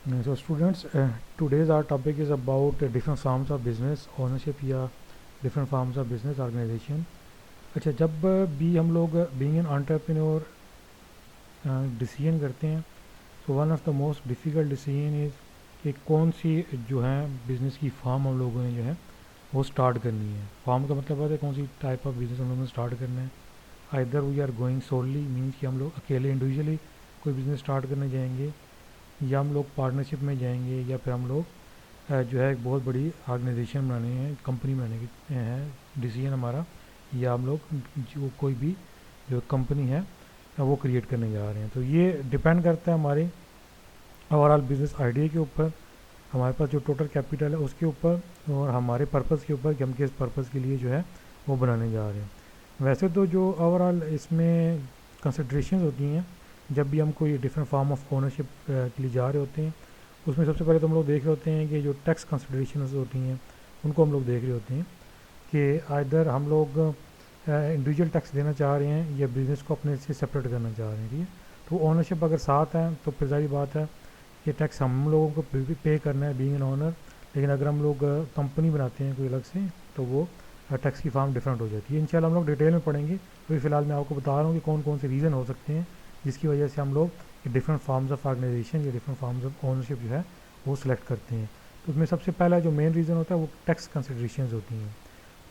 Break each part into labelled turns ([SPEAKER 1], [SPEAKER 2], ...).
[SPEAKER 1] So students, today's our topic is about different forms of business ownership या different forms of business organization. अच्छा, जब भी हम लोग बीइंग एन एंटरप्रेन्योर डिसीजन करते हैं, तो one of the most difficult decision is कि कौन सी जो है बिज़नेस की फॉर्म हम लोगों ने जो है वो स्टार्ट करनी है. फॉर्म का मतलब होता है कौन सी टाइप ऑफ बिज़नेस हम लोगों ने स्टार्ट करना है. Either we are going solely means कि हम लोग अकेले इंडिविजुअली कोई बिज़नेस स्टार्ट करने जाएंगे, या हम लोग पार्टनरशिप में जाएंगे, या फिर हम लोग जो है एक बहुत बड़ी ऑर्गेनाइजेशन बनानी है, कंपनी बनाने की है डिसीजन हमारा, या हम लोग जो कोई भी जो कंपनी है वो क्रिएट करने जा रहे हैं. तो ये डिपेंड करता है हमारे ओवरऑल बिजनेस आइडिया के ऊपर, हमारे पास जो टोटल कैपिटल है उसके ऊपर, और हमारे पर्पज़ के ऊपर कि हम किस पर्पज़ के लिए जो है वो बनाने जा रहे हैं. वैसे तो जो ओवरऑल इसमें कंसिड्रेशंस होती हैं जब भी हम कोई डिफरेंट फॉर्म ऑफ ओनरशिप के लिए जा रहे होते हैं, उसमें सबसे पहले तो हम लोग देख रहे होते हैं कि जो टैक्स कंसिड्रेशंस होती हैं उनको हम लोग देख रहे होते हैं कि आइदर हम लोग इंडिविजुअल टैक्स देना चाह रहे हैं या बिज़नेस को अपने से सेपरेट करना चाह रहे हैं. ठीक है, तो ओनरशिप अगर साथ है तो फिर सारी बात है कि टैक्स हम लोगों को पे करना है बीइंग एन ओनर. लेकिन अगर हम लोग कंपनी बनाते हैं कोई अलग से, तो वो टैक्स की फॉर्म डिफरेंट हो जाती है. इंशाल्लाह हम लोग डिटेल में पढ़ेंगे. तो फिलहाल मैं आपको बता रहा हूँ कि कौन कौन से रीज़न हो सकते हैं जिसकी वजह से हम लोग डिफरेंट फॉर्म्स ऑफ ऑर्गेनाइजेशन या डिफरेंट फॉर्म्स ऑफ ओनरशिप जो है वो सिलेक्ट करते हैं. तो उसमें सबसे पहला जो मेन रीज़न होता है वो टैक्स कंसिडरेशंस होती हैं.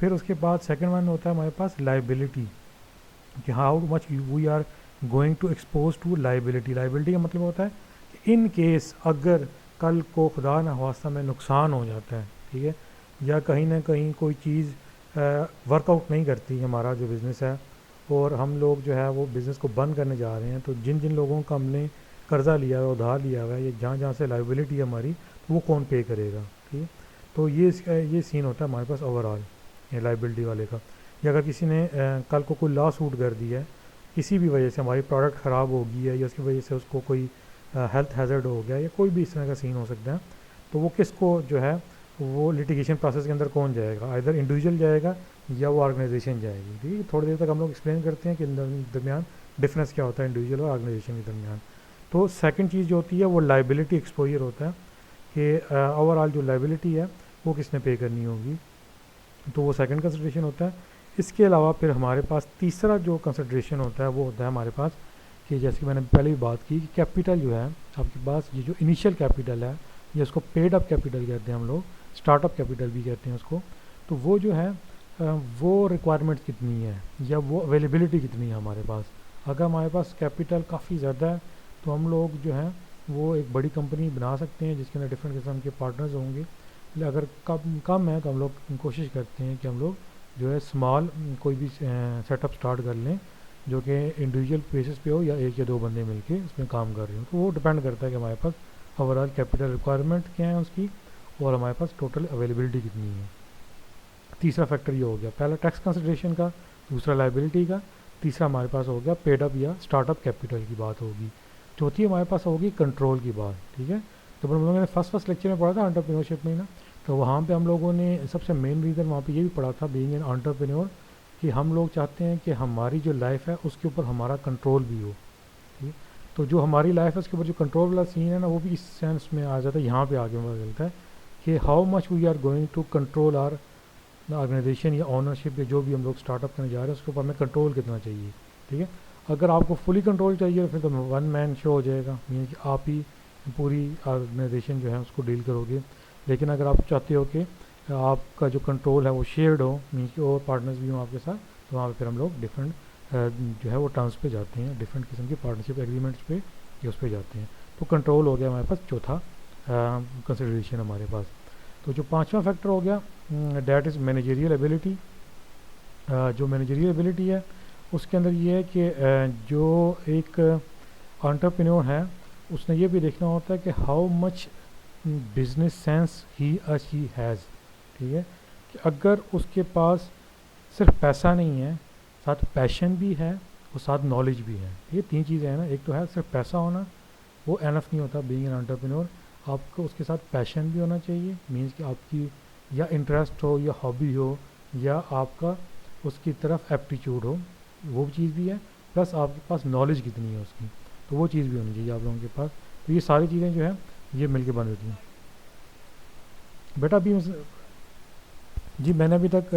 [SPEAKER 1] फिर उसके बाद सेकंड वन होता है हमारे पास लाइबिलिटी, कि how much we are going to expose to liability. Liability का मतलब होता है कि इन केस अगर कल को खुदा न खास्ता में नुकसान हो जाता है, ठीक है, या कहीं ना कहीं कोई चीज़ वर्कआउट नहीं करती हमारा जो बिज़नेस है, और हम लोग जो है वो बिज़नेस को बंद करने जा रहे हैं, तो जिन जिन लोगों का हमने कर्ज़ा लिया हुआ है, उधार लिया हुआ है, या जहाँ जहाँ से लाइबिलिटी है हमारी, तो वो कौन पे करेगा. ठीक है, तो ये सीन होता है हमारे पास ओवरऑल ये लाइबिलिटी वाले का. या अगर किसी ने कल को कोई लॉ सूट कर दिया है, किसी भी वजह से हमारी प्रोडक्ट ख़राब हो गई है, या उसकी वजह से उसको कोई हेल्थ हैज़र्ड हो गया, या कोई भी इस तरह का सीन हो सकता है, तो वो किसको जो है वो लिटिगेशन प्रोसेस के अंदर कौन जाएगा, आइदर इंडिविजुअल जाएगा या वो ऑर्गेनाइजेशन जाएगी. ठीक है, थोड़ी देर तक हम लोग एक्सप्लेन करते हैं कि दरमियान डिफरेंस क्या होता है इंडिविजुअल और ऑर्गेनाइजेशन के दरमियान. तो सेकंड चीज़ जो होती है वो लाइबिलिटी एक्सपोजर होता है कि ओवरऑल जो लाइबिलिटी है वो किसने पे करनी होगी, तो वो सेकंड कंसिडरेशन होता है. इसके अलावा फिर हमारे पास तीसरा जो कंसिडरेशन होता है वो होता है हमारे पास कि जैसे कि मैंने पहले भी बात की कि कैपिटल जो है आपके पास, ये जो इनिशियल कैपिटल है, या उसको पेड अप कैपिटल कहते हैं हम लोग, स्टार्टअप कैपिटल भी कहते हैं उसको, तो वो जो है वो रिक्वायरमेंट कितनी है या वो अवेलेबिलिटी कितनी है हमारे पास. अगर हमारे पास कैपिटल काफ़ी ज़्यादा है तो हम लोग जो है वो एक बड़ी कंपनी बना सकते हैं जिसके अंदर डिफरेंट किस्म के पार्टनर्स होंगे. अगर कम कम है तो हम लोग कोशिश करते हैं कि हम लोग जो है स्मॉल कोई भी सेटअप स्टार्ट कर लें जो कि इंडिविजुअल बेसिस पे हो, या एक या दो बंदे मिलके इसमें काम कर रहे हो. तो वो डिपेंड करता है कि हमारे पास ओवरऑल कैपिटल रिक्वायरमेंट क्या है उसकी, और हमारे पास टोटल अवेलेबिलिटी कितनी है. तीसरा फैक्टर ये हो गया, पहला टैक्स कंसिडरेशन का, दूसरा लाइबिलिटी का, तीसरा हमारे पास हो गया पेड अप या स्टार्टअप कैपिटल की बात होगी. चौथी हमारे पास होगी कंट्रोल की बात. ठीक है, तो हम लोगों ने फर्स्ट लेक्चर में पढ़ा था एंटरप्रेन्योरशिप में ना, तो वहाँ पे हम लोगों ने सबसे मेन रीज़न वहाँ पे ये भी पढ़ा था बीइंग एन एंटरप्रेन्योर, कि हम लोग चाहते हैं कि हमारी जो लाइफ है उसके ऊपर हमारा कंट्रोल भी हो. ठीक है, तो जो हमारी लाइफ है उसके ऊपर जो कंट्रोल वाला सीन है ना, वो भी इस सेंस में आ जाता है, यहाँ पे आगे मिलता है कि how much we are going to control our organisation या ओनरशिप, या जो भी हम लोग स्टार्टअप करने जा रहे हैं उसके ऊपर हमें कंट्रोल कितना चाहिए. ठीक है, अगर आपको फुली कंट्रोल चाहिए फिर तो वन मैन शो हो जाएगा, मीन कि आप ही पूरी ऑर्गेनाइजेशन जो है उसको डील करोगे. लेकिन अगर आप चाहते हो कि आपका जो कंट्रोल है वो शेयर्ड हो, मीन कि और पार्टनर्स भी हों आपके साथ, तो वहाँ पे फिर हम लोग डिफरेंट जो है वो टर्म्स पे जाते हैं, डिफरेंट किस्म की पार्टनरशिप एग्रीमेंट्स पे या उस पर जाते हैं. तो कंट्रोल हो गया हमारे पास चौथा कंसिडरेशन हमारे पास. तो जो पांचवा फैक्टर हो गया डैट इज़ मैनेजरियल एबिलिटी. जो मैनेजरियल एबिलिटी है उसके अंदर ये है कि जो एक एंटरप्रेन्योर है उसने ये भी देखना होता है कि how much business sense he has. ठीक है, कि अगर उसके पास सिर्फ पैसा नहीं है, साथ पैशन भी है और साथ नॉलेज भी है. ये तीन चीज़ें हैं ना, एक तो है सिर्फ पैसा होना, वो एनफ नहीं होता बीइंग एन एंटरप्रेन्योर. आपको उसके साथ पैशन भी होना चाहिए, मीन्स कि आपकी या इंटरेस्ट हो या हॉबी हो या आपका उसकी तरफ एप्टीट्यूड हो, वो चीज़ भी है, प्लस आपके पास नॉलेज कितनी है उसकी, तो वो चीज़ भी होनी चाहिए आप लोगों के पास. तो ये सारी चीज़ें जो है ये मिलके बन रही हैं। बेटा अभी जी मैंने अभी तक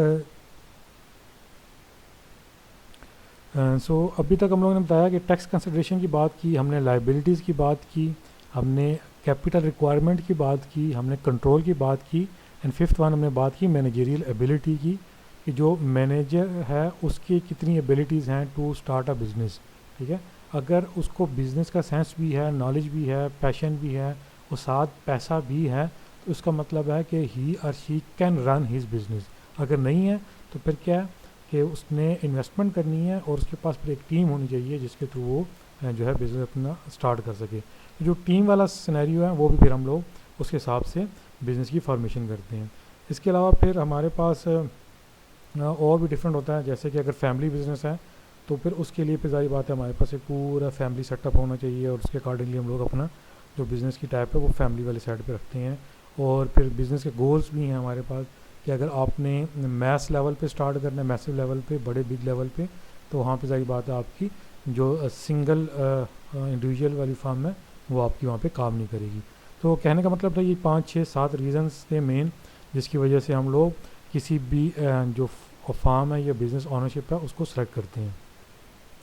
[SPEAKER 1] अभी तक हम लोगों ने बताया कि टैक्स कंसिडरेशन की बात की, हमने लाइबिलिटीज़ की बात की, हमने कैपिटल रिक्वायरमेंट की बात की, हमने कंट्रोल की बात की, एंड फिफ्थ वन हमने बात की मैनेजरियल एबिलिटी की, कि जो मैनेजर है उसकी कितनी एबिलिटीज़ हैं टू स्टार्ट अ बिज़नेस। ठीक है, अगर उसको बिज़नेस का सेंस भी है, नॉलेज भी है, पैशन भी है और साथ पैसा भी है, तो उसका मतलब है कि ही और she can run his business. अगर नहीं है तो फिर क्या है कि उसने इन्वेस्टमेंट करनी है और उसके पास फिर एक टीम होनी चाहिए जिसके थ्रू वो जो है बिज़नेस अपना स्टार्ट कर सके। तो जो टीम वाला सिनेरियो है वो भी फिर हम लोग उसके हिसाब से बिज़नेस की फॉर्मेशन करते हैं। इसके अलावा फिर हमारे पास और भी डिफरेंट होता है, जैसे कि अगर फैमिली बिज़नेस है तो फिर उसके लिए फिर सारी बात है हमारे पास एक पूरा फैमिली सेटअप होना चाहिए और उसके अकॉर्डिंगली हम लोग अपना जो बिज़नेस की टाइप है वो फैमिली वाले साइड पे रखते हैं। और फिर बिज़नेस के गोल्स भी हैं हमारे पास कि अगर आपने मैस लेवल पे स्टार्ट करना है, मैसिव लेवल पे, बड़े बिग लेवल पे, तो वहाँ पे सारी बात है आपकी जो सिंगल इंडिविजुअल वाली फार्म है वो आपकी वहाँ पे काम नहीं करेगी। तो कहने का मतलब था ये 5 6 7 रीज़न्स थे मेन जिसकी वजह से हम लोग किसी भी जो फार्म है या बिज़नेस ऑनरशिप है उसको सेलेक्ट करते हैं।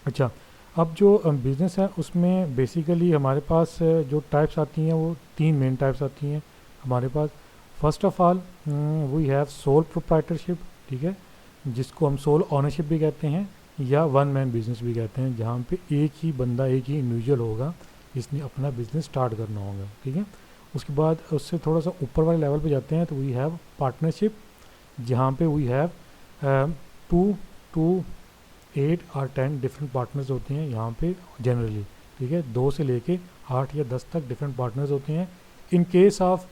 [SPEAKER 1] अच्छा, अब जो बिज़नेस है उसमें बेसिकली हमारे पास जो टाइप्स आती हैं वो 3 मेन टाइप्स आती हैं हमारे पास। First of all we have sole proprietorship, ठीक है, जिसको हम सोल ऑनरशिप भी कहते हैं या वन मैन बिज़नेस भी कहते हैं, जहाँ पे एक ही बंदा, एक ही इंडिविजुअल होगा जिसने अपना बिज़नेस स्टार्ट करना होगा। ठीक है, उसके बाद उससे थोड़ा सा ऊपर वाले लेवल पे जाते हैं तो वी हैव पार्टनरशिप, जहाँ पे वी हैव 2 to 8 और 10 डिफरेंट पार्टनर्स होते हैं यहाँ पे जनरली। ठीक है, 2 से लेके 8 या 10 तक डिफरेंट पार्टनर्स होते हैं। In case of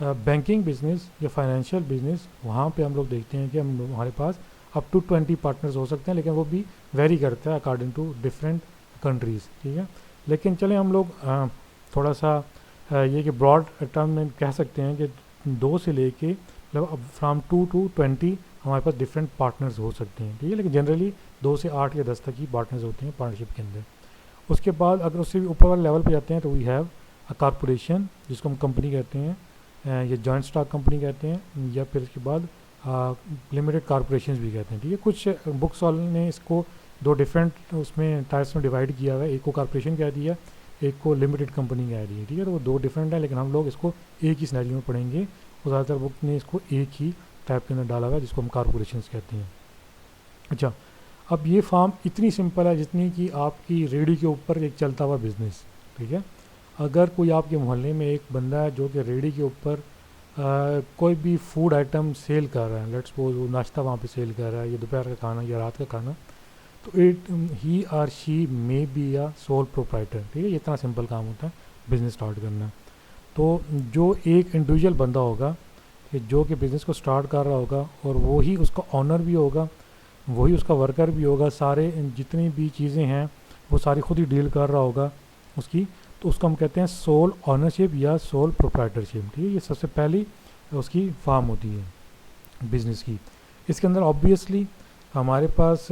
[SPEAKER 1] banking business या फाइनेंशियल बिजनेस, वहाँ पे हम लोग देखते हैं कि हमारे पास अप टू 20 पार्टनर्स हो सकते हैं, लेकिन वो भी वेरी करता है अकॉर्डिंग टू डिफरेंट कंट्रीज़। ठीक है, लेकिन चले हम लोग थोड़ा सा ये कि ब्रॉड टर्म में कह सकते हैं कि 2 से लेके मतलब फ्राम 2 to 20 हमारे पास डिफरेंट पार्टनर्स हो सकते हैं। ठीक है, लेकिन जनरली 2 से 8 या 10 तक ही पार्टनर्स होते हैं पार्टनरशिप के अंदर। उसके बाद अगर उससे भी ऊपर वाले लेवल पे जाते हैं तो वी हैव अ कॉरपोरेशन, जिसको हम कंपनी कहते हैं या जॉइंट स्टॉक कंपनी कहते हैं, या फिर उसके बाद लिमिटेड कॉरपोरेशन भी कहते हैं। ठीक है, कुछ बुक्स वालों ने इसको 2 डिफरेंट उसमें टाइप्स में डिवाइड किया हुआ है, एक को कॉरपोरेशन कह दिया, एक को लिमिटेड कंपनी कह दी है। ठीक है, तो वो 2 डिफरेंट है, लेकिन हम लोग इसको एक ही सिनेरियो में पढ़ेंगे और ज़्यादातर बुक ने इसको एक ही टाइप के अंदर डाला हुआ है जिसको हम कॉरपोरेशन कहते हैं। अच्छा, अब ये फार्म इतनी सिंपल है जितनी कि आपकी रेडी के ऊपर एक चलता हुआ बिज़नेस। ठीक है, अगर कोई आपके मोहल्ले में एक बंदा है जो कि रेडी के ऊपर कोई भी फूड आइटम सेल कर रहा है, लेट्स सपोज वो नाश्ता वहाँ पे सेल कर रहा है, या दोपहर का खाना या रात का खाना, तो ही और she may be a sole proprietor. ठीक है, ये इतना सिंपल काम होता है बिज़नेस स्टार्ट करना। तो जो एक इंडिविजुअल बंदा होगा कि जो कि बिज़नेस को स्टार्ट कर रहा होगा और वो ही उसका ऑनर भी होगा, वही उसका वर्कर भी होगा, सारे जितनी भी चीज़ें हैं वो सारी खुद ही डील कर रहा होगा उसकी, तो उसको हम कहते हैं सोल ऑनरशिप या सोल प्रोप्राइटरशिप। ठीक है, ये सबसे पहली उसकी फार्म होती है बिज़नेस की। इसके अंदर ऑब्वियसली हमारे पास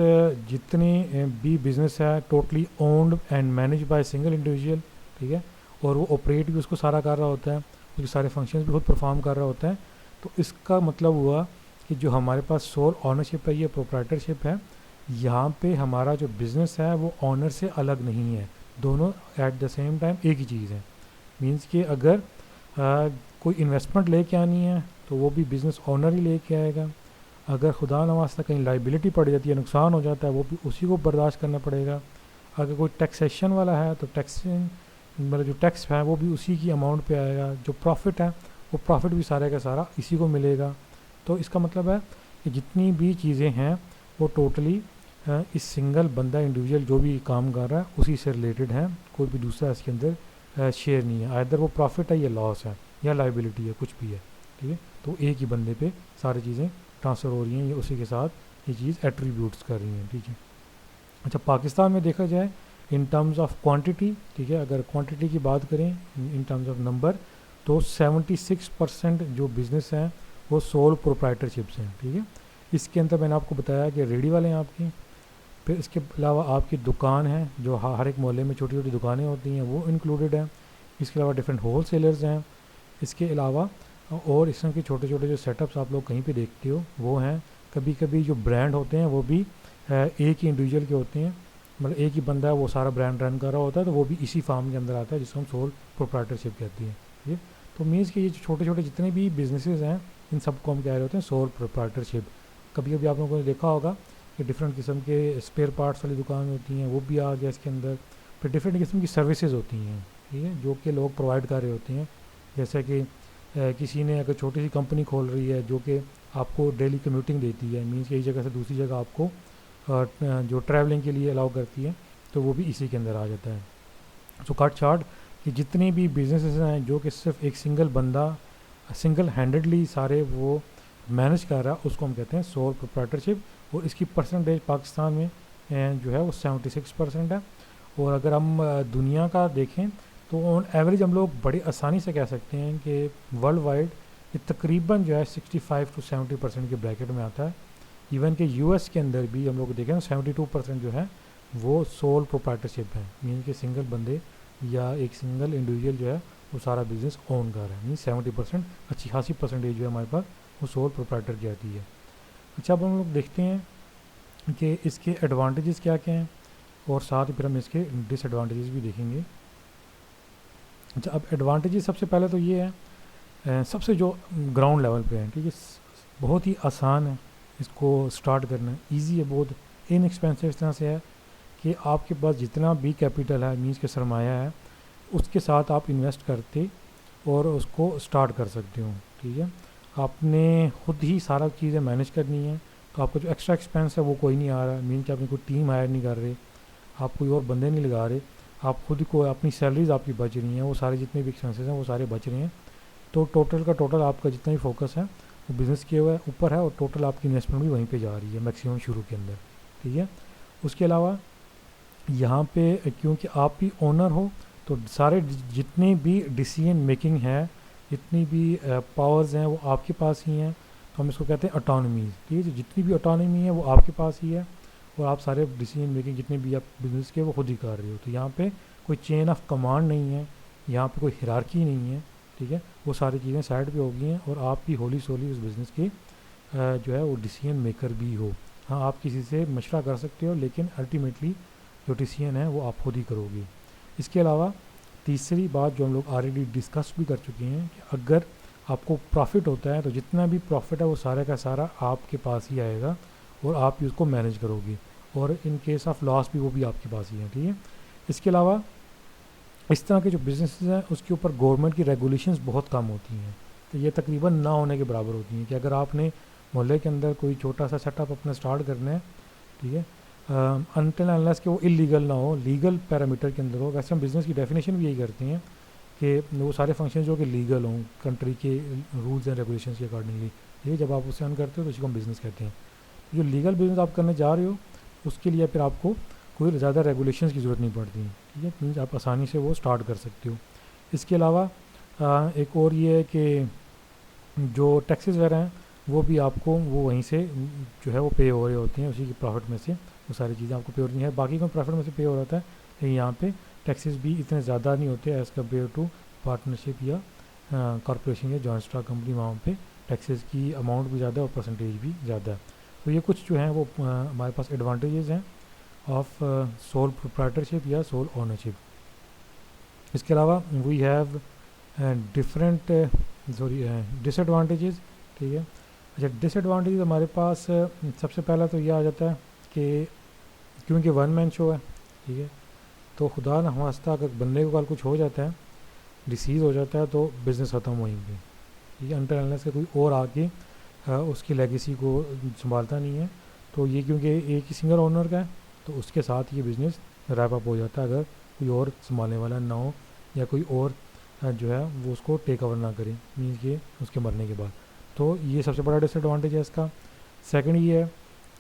[SPEAKER 1] जितने भी बिज़नेस है totally owned and manage by single individual. ठीक है, और वो ऑपरेट भी उसको सारा कर रहा होता है, उसके सारे फंक्शंस भी खुद परफॉर्म कर रहा होता है। तो इसका मतलब हुआ कि जो हमारे पास सोल ऑनरशिप है या प्रोप्राइटरशिप है, यहाँ पे हमारा जो बिज़नेस है वो ऑनर से अलग नहीं है, दोनों एट द सेम टाइम एक ही चीज़ है। मींस कि अगर कोई इन्वेस्टमेंट लेके आनी है तो वो भी बिज़नेस ऑनर ही लेके आएगा, अगर खुदा न वास्ता कहीं लाइबिलिटी पड़ जाती है, नुकसान हो जाता है, वो भी उसी को बर्दाश्त करना पड़ेगा। अगर कोई टैक्सेशन वाला है तो टैक्सेशन मतलब जो टैक्स है वो भी उसी की अमाउंट पे आएगा, जो प्रॉफिट है वो प्रॉफिट भी सारे का सारा इसी को मिलेगा। तो इसका मतलब है कि जितनी भी चीज़ें हैं वो टोटली इस सिंगल बंदा इंडिविजुअल जो भी काम कर रहा है उसी से रिलेटेड है, कोई भी दूसरा इसके अंदर शेयर नहीं है, आइदर वो प्रॉफिट है या लॉस है या लाइबिलिटी है, कुछ भी है। ठीक है, तो एक ही बंदे पे सारी चीज़ें ट्रांसफ़र हो रही हैं, या उसी के साथ ये चीज़ एट्रीब्यूट्स कर रही हैं। ठीक है, अच्छा, पाकिस्तान में देखा जाए इन टर्म्स ऑफ क्वांटिटी, ठीक है, अगर क्वांटिटी की बात करें इन टर्म्स ऑफ नंबर, तो 76% जो बिज़नेस हैं वो सोल प्रोप्राइटरशिप्स हैं। ठीक है, इसके अंदर मैंने आपको बताया कि रेडी वाले हैं आपकी, फिर इसके अलावा आपकी दुकान है जो हर एक मोहल्ले में छोटी छोटी दुकानें होती हैं वो इंक्लूडेड है, इसके अलावा डिफरेंट होल सेलर्स हैं। इसके अलावा और इस तरह के छोटे छोटे जो सेटअप्स आप लोग कहीं पे देखते हो वो हैं। कभी कभी जो ब्रांड होते हैं वो भी एक ही इंडिविजुअल के होते हैं, मतलब एक ही बंदा है वो सारा ब्रांड रन कर रहा होता है, तो वो भी इसी फार्म के अंदर आता है जिसको हम सोल प्रोप्राइटरशिप कहते हैं। ठीक है, तो मीन्स कि ये जो छोटे छोटे जितने भी बिजनेसेस हैं इन सबको हम कह रहे होते हैं सोल प्रोप्राइटरशिप। कभी कभी आप लोगों ने देखा होगा कि डिफरेंट किस्म के स्पेयर पार्ट्स वाली दुकान होती हैं, वो भी आ गया इसके अंदर। फिर डिफरेंट किस्म की सर्विसेज होती हैं, ठीक है, जो कि लोग प्रोवाइड कर रहे होते हैं। जैसे कि किसी ने अगर छोटी सी कंपनी खोल रही है जो कि आपको डेली कम्यूटिंग देती है, मीन्स एक जगह से दूसरी जगह आपको जो ट्रैवलिंग के लिए अलाउ करती है, तो वो भी इसी के अंदर आ जाता है। सो कट शॉर्ट कि जितनी भी बिजनेसेस हैं जो कि सिर्फ एक सिंगल बंदा सिंगल हैंडेडली सारे वो मैनेज कर रहा है, उसको हम कहते हैं सोल प्रोप्राइटरशिप। और इसकी परसेंटेज पाकिस्तान में जो है वो 76% है। और अगर हम दुनिया का देखें तो ऑन एवरेज हम लोग बड़ी आसानी से कह सकते हैं कि वर्ल्ड वाइड ये तकरीबन जो है 65 to 70% के ब्रैकेट में आता है। इवन कि यूएस के अंदर भी हम लोग देखें तो 72% जो है वो सोल प्रोप्राइटरशिप है, मीन कि सिंगल बंदे या एक सिंगल इंडिविजुअल जो है वो सारा बिजनेस ओन कर रहा है। मीन 70% अच्छी खासी परसेंटेज जो है हमारे पास वो सोल प्रोप्राइटर की आती है। अच्छा, अब हम लोग देखते हैं कि इसके एडवांटेजेस क्या क्या हैं और साथ ही फिर हम इसके डिसएडवांटेजेस भी देखेंगे। अच्छा, अब एडवांटेजेस सबसे पहले तो ये है, सबसे जो ग्राउंड लेवल पे है, ठीक है, बहुत ही आसान है इसको स्टार्ट करना, इजी है, बहुत इनएक्सपेंसिव इस तरह से है कि आपके पास जितना भी कैपिटल है मीन्स के सरमाया है उसके साथ आप इन्वेस्ट करते और उसको स्टार्ट कर सकते हो। ठीक है, आपने खुद ही सारा चीज़ें मैनेज करनी है, तो आपका जो एक्स्ट्रा एक्सपेंस है वो कोई नहीं आ रहा, मीन कि आपने कोई टीम हायर नहीं कर रहे, आप कोई और बंदे नहीं लगा रहे, आप खुद को अपनी सैलरीज आपकी बच रही हैं, वो सारे जितने भी एक्सपेंसेस हैं वो सारे बच रहे हैं। तो टोटल का टोटल आपका जितना भी फोकस है वो बिज़नेस के ऊपर है और टोटल आपकी इन्वेस्टमेंट भी वहीं पे जा रही है मैक्सिमम शुरू के अंदर। ठीक है, उसके अलावा यहाँ पे क्योंकि आप ही ओनर हो तो सारे जितने भी डिसीजन मेकिंग है, जितनी भी पावर्स हैं वो आपके पास ही हैं, तो हम इसको कहते हैं ऑटोनॉमी। ठीक है, जितनी भी ऑटोनॉमी है वो आपके पास ही है और आप सारे डिसीजन मेकिंग जितने भी आप बिज़नेस के वो खुद ही कर रहे हो। तो यहाँ पे कोई चेन ऑफ कमांड नहीं है, यहाँ पे कोई हिरार्की नहीं है। ठीक है, वो सारी चीज़ें साइड पे हो गई हैं और आप भी होली सोली उस बिज़नेस के जो है वो डिसीजन मेकर भी हो। हाँ, आप किसी से मशवरा कर सकते हो लेकिन अल्टीमेटली जो डिसीजन है वो आप खुद ही करोगे। इसके अलावा तीसरी बात जो हम लोग ऑलरेडी डिस्कस भी कर चुके हैं कि अगर आपको प्रॉफिट होता है तो जितना भी प्रॉफिट है वो सारा का सारा आपके पास ही आएगा और आप ही उसको मैनेज करोगे, और इन केस ऑफ लॉस भी वो भी आपके पास ही है। ठीक है, इसके अलावा इस तरह के जो बिजनेसेस हैं उसके ऊपर गवर्नमेंट की रेगुलेशंस बहुत कम होती हैं, तो ये तकरीबन ना होने के बराबर होती हैं कि अगर आपने मोहल्ले के अंदर कोई छोटा सा सेटअप अपना स्टार्ट करना है, ठीक है, अनटिल अनलेस कि वो इलीगल ना हो, लीगल पैरामीटर के अंदर हो। वैसे हम बिज़नेस की डेफिनेशन भी यही करते हैं कि वो सारे फंक्शन जो कि लीगल हों कंट्री के रूल्स एंड रेगुलेशन के अकॉर्डिंगली। ठीक है, जब आप उसे अन करते हो तो उसको हम बिज़नेस कहते हैं। जो लीगल बिज़नेस आप करने जा रहे हो उसके लिए फिर आपको कोई ज़्यादा रेगुलेशंस की ज़रूरत नहीं पड़ती। ठीक है, मीन्स आप आसानी से वो स्टार्ट कर सकते हो। इसके अलावा एक और ये है कि जो टैक्सेस वगैरह हैं वो भी आपको वो वहीं से जो है वो पे हो रहे होते हैं, उसी की प्रॉफिट में से वो सारी चीज़ें आपको पे हो रही हैं। बाकी का प्रॉफिट में से पे हो रहा है, लेकिन यहाँ पे टैक्सेस भी इतने ज़्यादा नहीं होते एज़ कम्पेयर टू पार्टनरशिप या कॉरपोरेशन या जॉइंट स्टॉक कंपनी। वहाँ पे टैक्सेस की अमाउंट भी ज़्यादा है और परसेंटेज भी ज़्यादा है। तो ये कुछ जो हैं वो हमारे पास एडवांटेजेस हैं ऑफ सोल प्रोप्राइटरशिप या सोल ओनरशिप। इसके अलावा वी हैव डिफरेंट डिसएडवांटेजेस। ठीक है, अच्छा, डिसएडवांटेज हमारे पास सबसे पहला तो ये आ जाता है कि क्योंकि वन मैन शो है, ठीक है, तो खुदा न खास्ता अगर बंदे को कल कुछ हो जाता है, डिसीज़ हो जाता है, तो बिज़नेस ख़त्म वहीं पे। ठीक है, अनटिल अनलेस के कोई और आके उसकी लेगेसी को संभालता नहीं है, तो ये क्योंकि एक ही सिंगल ओनर का है तो उसके साथ ये बिज़नेस रैप अप हो जाता है अगर कोई और संभालने वाला ना हो या कोई और जो है वो उसको टेक ओवर ना करे, मीन्स कि उसके मरने के बाद। तो ये सबसे बड़ा डिसएडवांटेज है इसका। सेकंड ये है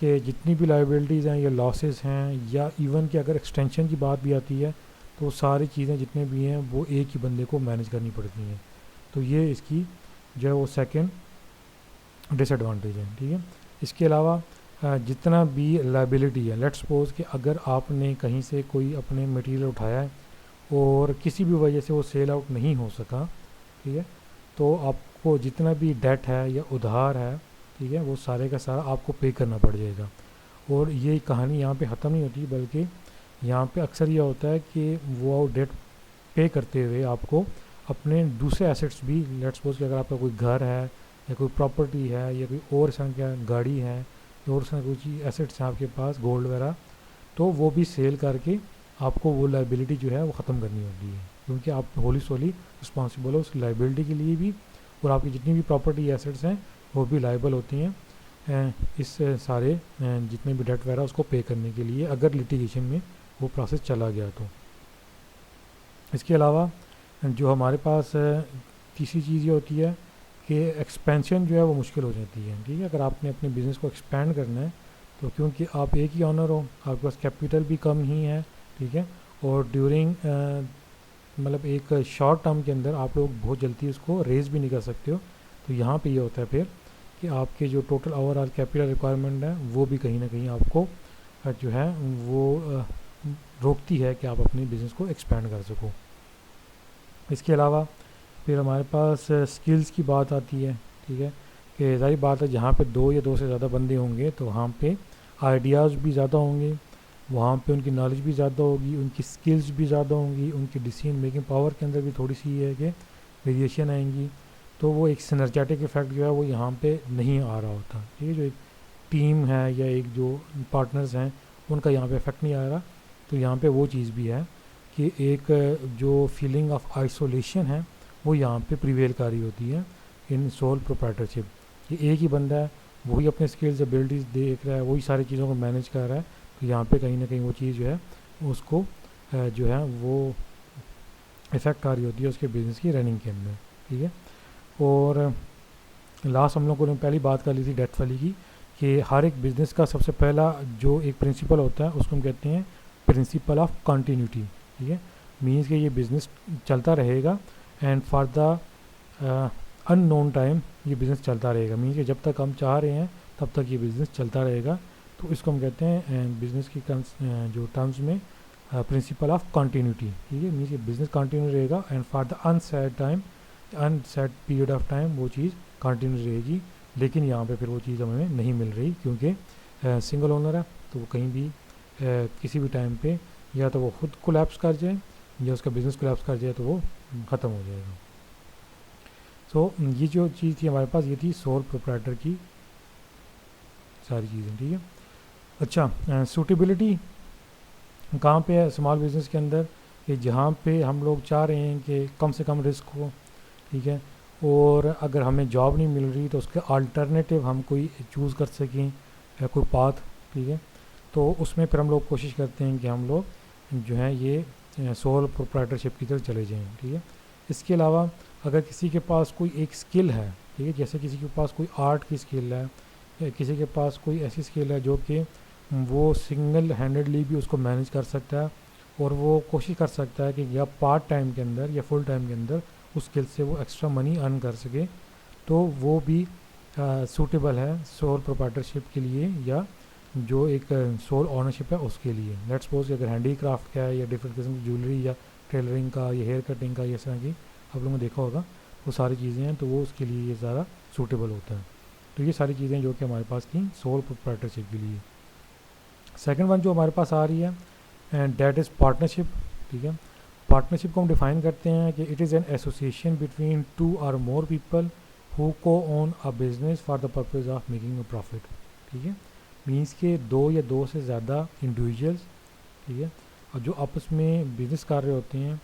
[SPEAKER 1] कि जितनी भी लाइबिलिटीज़ हैं या लॉसेस हैं या इवन कि अगर एक्सटेंशन की बात भी आती है तो सारी चीज़ें जितने भी हैं वो एक ही बंदे को मैनेज करनी पड़ती हैं। तो ये इसकी जो है वो सेकंड डिसएडवांटेज है। ठीक है, इसके अलावा जितना भी लाइबिलिटी है, लेट्स सपोज कि अगर आपने कहीं से कोई अपने मटेरियल उठाया है और किसी भी वजह से वो सेल आउट नहीं हो सका, ठीक है, तो आपको जितना भी डेट है या उधार है, ठीक है, वो सारे का सारा आपको पे करना पड़ जाएगा। और ये कहानी यहाँ पे ख़त्म नहीं होती, बल्कि यहाँ पे अक्सर यह होता है कि वो डेट पे करते हुए आपको अपने दूसरे एसेट्स भी, लेट्स सपोज कि अगर आपका कोई घर है या कोई प्रॉपर्टी है या कोई और संग क्या गाड़ी है या और संग कोई चीज़ एसेट्स हैं आपके पास, गोल्ड वगैरह, तो वो भी सेल करके आपको वो लाइबिलिटी जो है वो ख़त्म करनी होती है, क्योंकि आप होली सोली रिस्पॉन्सिबल हो उस लाइबिलिटी के लिए भी, और आपकी जितनी भी प्रॉपर्टी एसेट्स हैं वो भी लाइबल होती हैं इस सारे जितने भी डेट वगैरह उसको पे करने के लिए, अगर लिटिगेशन में वो प्रोसेस चला गया तो। इसके अलावा जो हमारे पास तीसरी चीज़ ये होती है कि एक्सपेंशन जो है वो मुश्किल हो जाती है, ठीक है। अगर आपने अपने बिज़नेस को एक्सपेंड करना है तो क्योंकि आप एक ही ऑनर हो, आपके पास कैपिटल भी कम ही है, ठीक है, और ड्यूरिंग मतलब एक शॉर्ट टर्म के अंदर आप लोग बहुत जल्दी उसको रेज भी नहीं कर सकते हो, तो यहाँ पे ये होता है फिर कि आपके जो टोटल ओवरऑल कैपिटल रिक्वायरमेंट है वो भी कहीं ना कहीं आपको जो है वो रोकती है कि आप अपने बिज़नेस को एक्सपेंड कर सको। इसके अलावा फिर हमारे पास स्किल्स की बात आती है, ठीक है, कि ज़ाहिर बात है जहाँ पे दो या दो से ज़्यादा बंदे होंगे तो वहाँ पे आइडियाज़ भी ज़्यादा होंगे, वहाँ पे उनकी नॉलेज भी ज़्यादा होगी, उनकी स्किल्स भी ज़्यादा होंगी, उनकी डिसीजन मेकिंग पावर के अंदर भी थोड़ी सी है कि वेरिएशन आएंगी, तो वो एक सिनर्जेटिक इफेक्ट जो है वो यहाँ पे नहीं आ रहा होता, ठीक है। जो एक टीम है या एक जो पार्टनर्स हैं उनका यहाँ पे इफेक्ट नहीं आ रहा, तो यहाँ पे वो चीज़ भी है कि एक जो फीलिंग ऑफ आइसोलेशन है वो यहाँ पे प्रिवेल कर रही होती है इन सोल प्रोप्राइटरशिप, कि एक ही बंदा है, वही अपने स्किल्स एबिलिटीज़ देख रहा है, वही सारी चीज़ों को मैनेज कर रहा है, तो यहाँ पे कहीं ना कहीं वो चीज़ जो है उसको जो है वो इफ़ेक्ट आ रही होती है उसके बिज़नेस की रनिंग के अंदर, ठीक है। और लास्ट हम लोगों ने पहली बात कर ली थी डेथ वाली की, कि हर एक बिज़नेस का सबसे पहला जो एक प्रिंसिपल होता है उसको हम कहते हैं प्रिंसिपल ऑफ कंटिन्यूटी, ठीक है। मीन्स कि ये बिज़नेस चलता रहेगा and for the unknown time ये बिज़नेस चलता रहेगा, मीन्स कि जब तक हम चाह रहे हैं तब तक ये बिज़नेस चलता रहेगा, तो इसको हम कहते हैं बिज़नेस की जो टर्म्स में प्रिंसिपल ऑफ कंटिन्यूटी, ठीक है। मीन्स कि बिज़नेस कंटिन्यू रहेगा and for the unset time, unset period of time वो चीज़ कंटिन्यू रहेगी, लेकिन यहाँ पे फिर वो चीज़ हमें नहीं मिल रही, क्योंकि सिंगल ओनर है, तो वो कहीं भी किसी भी टाइम पे या तो वो खुद कोलैप्स कर जाए या उसका बिज़नेस कोलैप्स कर जाए तो वो ख़त्म हो जाएगा। सो ये जो चीज़ थी हमारे पास, ये थी सोल प्रोप्राइटर की सारी चीज़ें, ठीक है। अच्छा, सूटेबिलिटी कहाँ पे है स्मॉल बिज़नेस के अंदर, कि जहाँ पे हम लोग चाह रहे हैं कि कम से कम रिस्क हो, ठीक है, और अगर हमें जॉब नहीं मिल रही तो उसके अल्टरनेटिव हम कोई चूज़ कर सकें या कोई पाथ, ठीक है, तो उसमें फिर हम लोग कोशिश करते हैं कि हम लोग जो है ये सोल प्रोप्राइटरशिप की तरफ चले जाएं, ठीक है। इसके अलावा अगर किसी के पास कोई एक स्किल है, ठीक है, जैसे किसी के पास कोई आर्ट की स्किल है या किसी के पास कोई ऐसी स्किल है जो कि वो सिंगल हैंडेडली भी उसको मैनेज कर सकता है, और वो कोशिश कर सकता है कि या पार्ट टाइम के अंदर या फुल टाइम के अंदर उस स्किल से वो एक्स्ट्रा मनी अर्न कर सके, तो वो भी सूटेबल है सोल प्रोप्राइटरशिप के लिए या जो एक सोल ओनरशिप है उसके लिए। लेट्स सपोज अगर हैंडी क्राफ्ट का है या डिफरेंट किस्म की ज्वेलरी या टेलरिंग का या हेयर कटिंग का, ये तरह की आप लोगों ने देखा होगा, वो सारी चीज़ें हैं, तो वो उसके लिए ये ज़्यादा सूटेबल होता है। तो ये सारी चीज़ें जो कि हमारे पास थी सोल प्रोप्राइटरशिप के लिए। सेकंड वन जो हमारे पास आ रही है एंड डैट इज़ पार्टनरशिप, ठीक है। पार्टनरशिप को हम डिफ़ाइन करते हैं कि it is an association between two और more people who co-own a business for the purpose of making a profit, ठीक है। मीन्स के दो या दो से ज़्यादा इंडिविजुअल्स, ठीक है, और जो आपस में बिज़नेस कर रहे होते हैं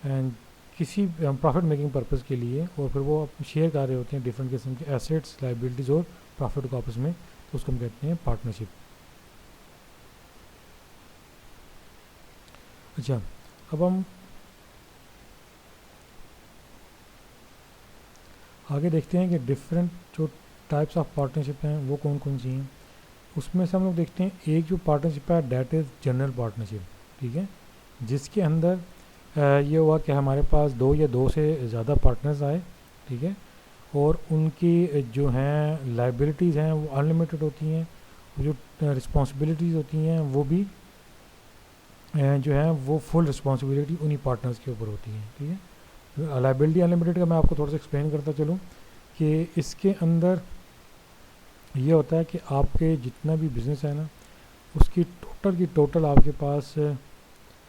[SPEAKER 1] एंड किसी प्रॉफिट मेकिंग पर्पज़ के लिए, और फिर वो शेयर कर रहे होते हैं डिफरेंट किस्म के एसेट्स, लाइबिलिटीज़ और प्रॉफिट को आपस में, तो उसको हम कहते हैं पार्टनरशिप। अच्छा, अब हम आगे देखते हैं कि डिफरेंट जो टाइप्स ऑफ पार्टनरशिप हैं वो कौन कौन सी हैं। उसमें से हम लोग देखते हैं एक जो पार्टनरशिप है डैट इज़ जनरल पार्टनरशिप, ठीक है, जिसके अंदर ये हुआ कि हमारे पास दो या दो से ज़्यादा पार्टनर्स आए, ठीक है, और उनकी जो हैं लाइबिलिटीज़ हैं वो अनलिमिटेड होती हैं, जो रिस्पॉन्सिबिलिटीज़ होती हैं वो भी जो है वो फुल रिस्पॉन्सिबिलिटी उन्हीं पार्टनर्स के ऊपर होती है, ठीक है। लाइबिलिटी अनलिमिटेड का मैं आपको थोड़ा सा एक्सप्लेन करता चलूँ कि इसके अंदर ये होता है कि आपके जितना भी बिज़नेस है ना, उसकी टोटल की टोटल आपके पास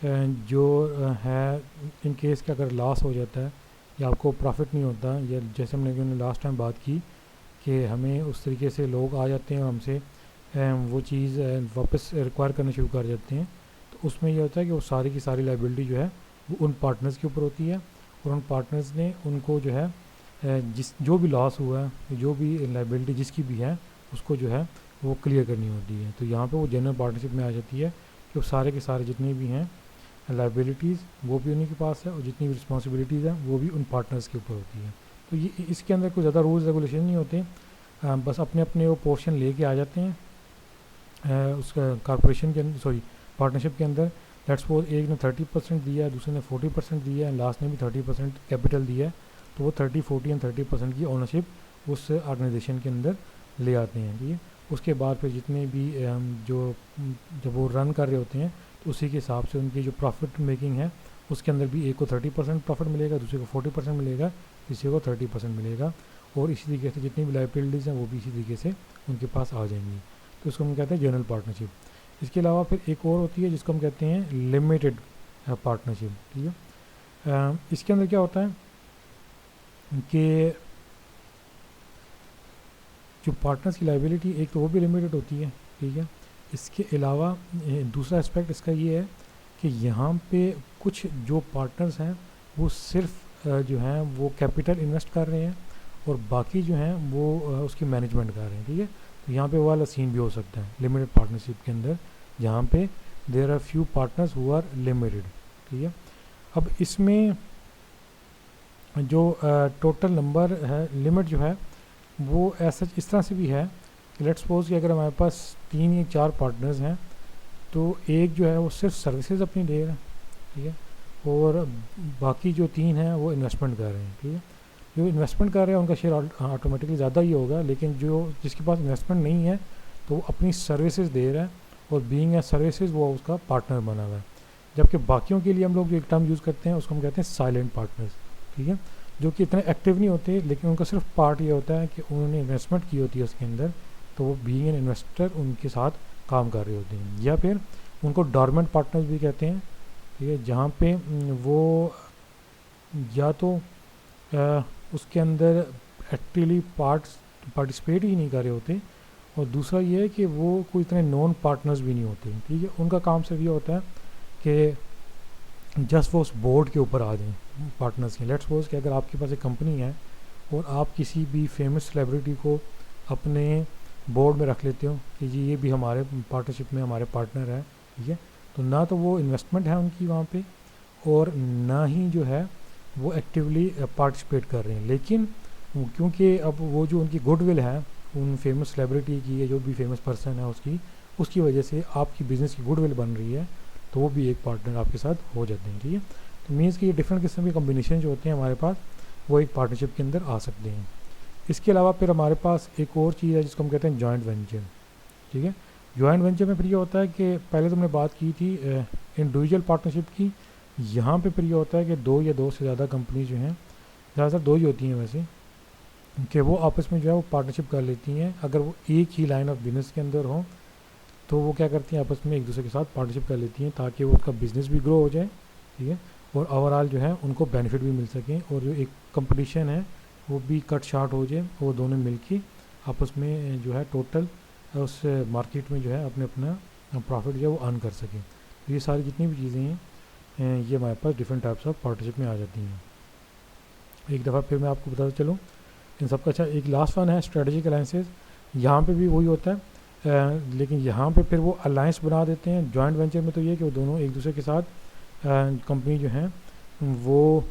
[SPEAKER 1] जो है, इन केस के अगर लॉस हो जाता है या आपको प्रॉफिट नहीं होता, या जैसे हमने लास्ट टाइम बात की कि हमें उस तरीके से लोग आ जाते हैं और हमसे वो चीज़ वापस रिक्वायर करना शुरू कर जाते हैं, तो उसमें ये होता है कि वो सारी की सारी लाइबिलिटी जो है वो उन पार्टनर्स के ऊपर होती है, और उन पार्टनर्स ने उनको जो है जिस जो भी लॉस हुआ है, जो भी लाइबिलिटी जिसकी भी है, उसको जो है वो क्लियर करनी होती है। तो यहाँ पे वो जनरल पार्टनरशिप में आ जाती है कि वो सारे के सारे जितने भी हैं लाइबिलिटीज़ वो भी उन्हीं के पास है, और जितनी भी रिस्पॉन्सिबिलिटीज़ हैं वो भी उन पार्टनर्स के ऊपर होती है। तो ये इसके अंदर कोई ज़्यादा रूल्स रेगुलेशन नहीं होते, बस अपने अपने वो पोर्शन लेके आ जाते हैं उसका कॉरपोरेशन के अंदर, सॉरी पार्टनरशिप के अंदर। लेट्स सपोज एक ने 30% दिया है, दूसरे ने 40% दिया है, लास्ट ने भी 30% कैपिटल दिया है, तो वो 30, 40 एंड 30% की ओनरशिप उस ऑर्गेनाइजेशन के अंदर ले आते हैं, ठीक है। उसके बाद फिर जितने भी जो जब वो रन कर रहे होते हैं, तो उसी के हिसाब से उनकी जो प्रॉफिट मेकिंग है उसके अंदर भी एक को 30% प्रॉफिट मिलेगा, दूसरे को 40% मिलेगा, तीसरे को 30% मिलेगा, और इसी तरीके से जितनी भी लाइबिलिटीज़ हैं वो भी इसी तरीके से उनके पास आ जाएंगी। तो इसको हम कहते हैं जनरल पार्टनरशिप। इसके अलावा फिर एक और होती है जिसको हम कहते हैं लिमिटेड पार्टनरशिप, ठीक है। इसके अंदर क्या होता है कि जो पार्टनर्स की लाइबिलिटी एक तो वो भी लिमिटेड होती है, ठीक है। इसके अलावा दूसरा एस्पेक्ट इसका ये है कि यहाँ पे कुछ जो पार्टनर्स हैं वो सिर्फ जो हैं वो कैपिटल इन्वेस्ट कर रहे हैं, और बाकी जो हैं वो उसकी मैनेजमेंट कर रहे हैं, ठीक है। तो यहाँ पे वो वाला सीन भी हो सकता है लिमिटेड पार्टनरशिप के अंदर, जहाँ पे there are few partners who are limited, ठीक है। अब इसमें जो टोटल नंबर है, लिमिट जो है वो ऐसा इस तरह से भी है कि लेट्स सपोज कि अगर हमारे पास 3 या 4 पार्टनर्स हैं, तो एक जो है वो सिर्फ सर्विसेज अपनी दे रहा है, ठीक है, और बाकी जो 3 हैं वो इन्वेस्टमेंट कर रहे हैं, ठीक है। जो इन्वेस्टमेंट कर रहे हैं उनका शेयर ऑटोमेटिकली ज़्यादा ही होगा, लेकिन जो जिसके पास इन्वेस्टमेंट नहीं है तो वो अपनी सर्विसेज दे रहा है, और बीइंग ए सर्विसेज वो उसका पार्टनर बना हुआ है। जबकि बाकियों के लिए हम लोग जो एक टर्म यूज़ करते हैं उसको हम कहते हैं साइलेंट पार्टनर्स, ठीक है, जो कि इतने एक्टिव नहीं होते, लेकिन उनका सिर्फ पार्ट ये होता है कि उन्होंने इन्वेस्टमेंट की होती है उसके अंदर, तो वो बीइंग एन इन्वेस्टर उनके साथ काम कर रहे होते हैं। या फिर उनको डॉर्मेंट पार्टनर्स भी कहते हैं, ठीक है, जहाँ पे वो या तो उसके अंदर एक्टिवली पार्टिसिपेट ही नहीं कर रहे होते, और दूसरा ये है कि वो कोई इतने नॉन पार्टनर्स भी नहीं होते, ठीक है। उनका काम सिर्फ ये होता है कि जस्ट वो उस बोर्ड के ऊपर आ जाएं पार्टनर्स के। लेट्स सपोज कि अगर आपके पास एक कंपनी है और आप किसी भी फेमस सेलिब्रिटी को अपने बोर्ड में रख लेते हो कि जी ये भी हमारे पार्टनरशिप में हमारे पार्टनर है, ठीक है, तो ना तो वो इन्वेस्टमेंट है उनकी वहाँ पे, और ना ही जो है वो एक्टिवली पार्टिसिपेट कर रहे हैं। लेकिन क्योंकि अब वो जो उनकी गुडविल है उन फेमस सेलिब्रिटी की, या जो भी फेमस पर्सन है उसकी वजह से आपकी बिज़नेस की गुडविल बन रही है, तो वो भी एक पार्टनर आपके साथ हो जाते हैं, ठीक है। तो मीन्स कि ये डिफरेंट किस्म के कॉम्बिनेशन जो होते हैं हमारे पास वो एक पार्टनरशिप के अंदर आ सकते हैं। इसके अलावा फिर हमारे पास एक और चीज़ है जिसको हम कहते हैं जॉइंट वेंचर, ठीक है। जॉइंट वेंचर में फिर ये होता है कि पहले तो हमने बात की थी इंडिविजुअल पार्टनरशिप की, यहाँ पे फिर ये होता है कि 2 या 2 से ज़्यादा कंपनी जो हैं, ज़्यादातर 2 ही होती हैं वैसे, कि वो आपस में जो है वो पार्टनरशिप कर लेती हैं। अगर वो एक ही लाइन ऑफ बिजनेस के अंदर हो तो वो क्या करती हैं, आपस में एक दूसरे के साथ पार्टनरशिप कर लेती हैं, ताकि वो उसका बिज़नेस भी ग्रो हो जाए, ठीक है, और ओवरऑल जो है उनको बेनिफिट भी मिल सकें, और जो एक कंपटीशन है वो भी कट शार्ट हो जाए, वो दोनों मिलके आपस में जो है टोटल उस मार्केट में जो है अपने अपना प्रॉफिट जो है वो अर्न कर सकें। तो ये सारी जितनी भी चीज़ें हैं ये हमारे पास डिफरेंट टाइप्स ऑफ पार्टनरशिप में आ जाती हैं। एक दफ़ा फिर मैं आपको बताता चलूँ इन सबका। अच्छा, एक लास्ट वन है स्ट्रेटेजिक अलायंसेज। यहाँ पे भी वही होता है, लेकिन यहाँ पे फिर वो अलायंस बना देते हैं। जॉइंट वेंचर में तो ये कि वो दोनों एक दूसरे के साथ कंपनी जो हैं वो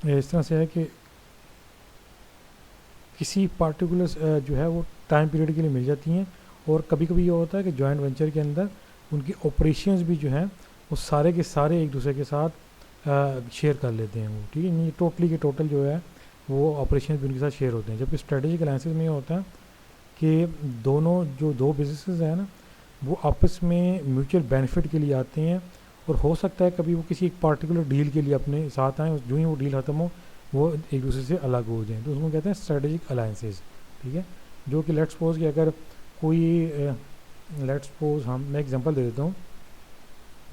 [SPEAKER 1] इस तरह से है कि किसी पार्टिकुलर जो है वो टाइम पीरियड के लिए मिल जाती हैं, और कभी कभी ये होता है कि जॉइंट वेंचर के अंदर उनकी ऑपरेशंस भी जो हैं वो सारे के सारे एक दूसरे के साथ शेयर कर लेते हैं वो, ठीक है। नहीं, टोटली के टोटल जो है वो ऑपरेशन भी उनके साथ शेयर होते हैं। जबकि स्ट्रेटेजिक अलायंसेज में ये होता है कि दोनों जो 2 बिजनेसेस हैं ना, वो आपस में म्यूचुअल बेनिफिट के लिए आते हैं, और हो सकता है कभी वो किसी एक पार्टिकुलर डील के लिए अपने साथ आएँ, जो ही वो डील ख़त्म हो वो एक दूसरे से अलग हो जाएँ, तो उसको कहते हैं स्ट्रेटेजिक अलाइंसेस। ठीक है, जो कि लेट्स सपोज कि अगर कोई लेट्स सपोज मैं एग्जांपल दे देता हूँ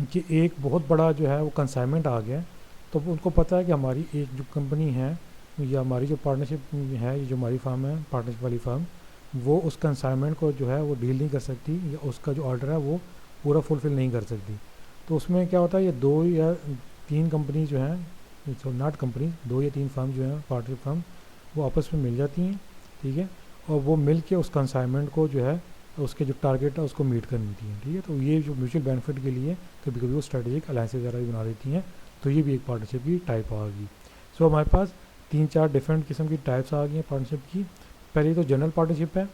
[SPEAKER 1] कि एक बहुत बड़ा जो है वो कंसाइनमेंट आ गया है, तो उनको पता है कि हमारी एक जो कंपनी है या हमारी जो पार्टनरशिप है, ये जो हमारी फार्म है पार्टनरशिप वाली फार्म, वो उस कंसाइनमेंट को जो है वो डील नहीं कर सकती, या उसका जो ऑर्डर है वो पूरा फुलफ़िल नहीं कर सकती। तो उसमें क्या होता है, ये 2 या 3 कंपनी जो हैं, सो नॉट कंपनी, 2 या 3 फर्म जो हैं पार्टनरशिप फर्म, वो आपस में मिल जाती हैं। ठीक है, और वो मिल के उस कंसाइनमेंट को जो है उसके जो टारगेट है उसको मीट करनी है। ठीक है, तो ये जो म्यूचुअल बेनिफिट के लिए कभी कभी वो स्ट्रेटेजिक अलायंसेज वगैरह भी बना देती हैं, तो ये भी एक पार्टनरशिप की टाइप आ गई। सो हमारे पास 3-4 डिफरेंट किस्म की टाइप्स आ गई हैं पार्टनरशिप की। पहली तो जनरल पार्टनरशिप है